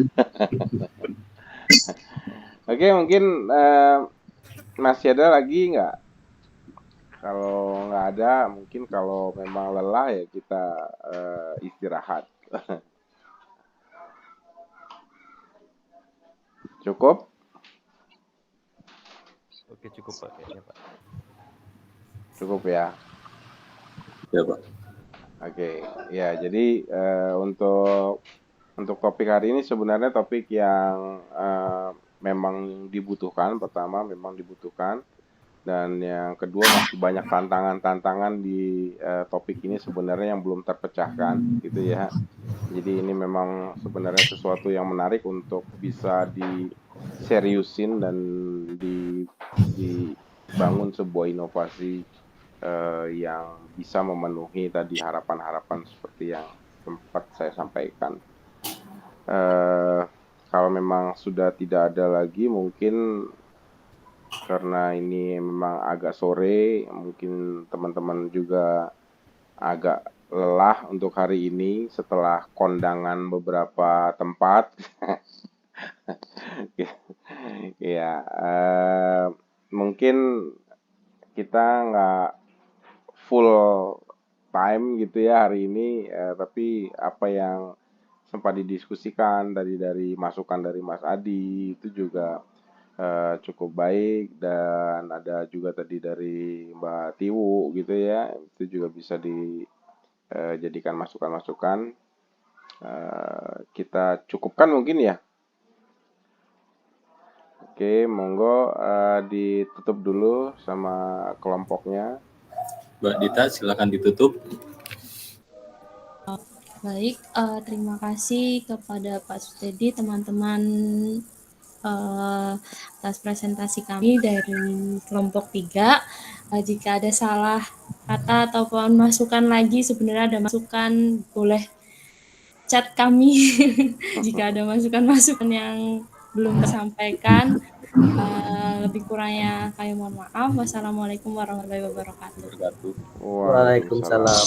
Oke, mungkin masih ada lagi nggak Kalau nggak ada, mungkin kalau memang lelah ya kita istirahat. Cukup? Oke, cukup Pak kayaknya Pak. Cukup ya. Ya Pak. Oke, ya jadi untuk topik hari ini sebenarnya topik yang memang dibutuhkan. Pertama memang dibutuhkan, dan yang kedua masih banyak tantangan-tantangan di topik ini sebenarnya yang belum terpecahkan gitu ya. Jadi ini memang sebenarnya sesuatu yang menarik untuk bisa diseriusin dan dibangun sebuah inovasi yang bisa memenuhi tadi harapan-harapan seperti yang sempat saya sampaikan. Kalau memang sudah tidak ada lagi, mungkin karena ini memang agak sore, mungkin teman-teman juga agak lelah untuk hari ini setelah kondangan beberapa tempat. Ya, mungkin kita nggak full time gitu ya hari ini, tapi apa yang sempat didiskusikan dari masukan dari Mas Adi itu juga cukup baik, dan ada juga tadi dari Mbak Tiwu gitu ya, itu juga bisa dijadikan masukan-masukan. Kita cukupkan mungkin ya. Oke, monggo ditutup dulu sama kelompoknya. Mbak Dita, silakan ditutup. Baik, terima kasih kepada Pak Sutedi, teman-teman atas presentasi kami dari kelompok 3. Jika ada salah kata ataupun masukan lagi, sebenarnya ada masukan, boleh chat kami. Jika ada masukan-masukan yang belum tersampaikan, lebih kurangnya kami mohon maaf. Wassalamualaikum warahmatullahi wabarakatuh. Waalaikumsalam.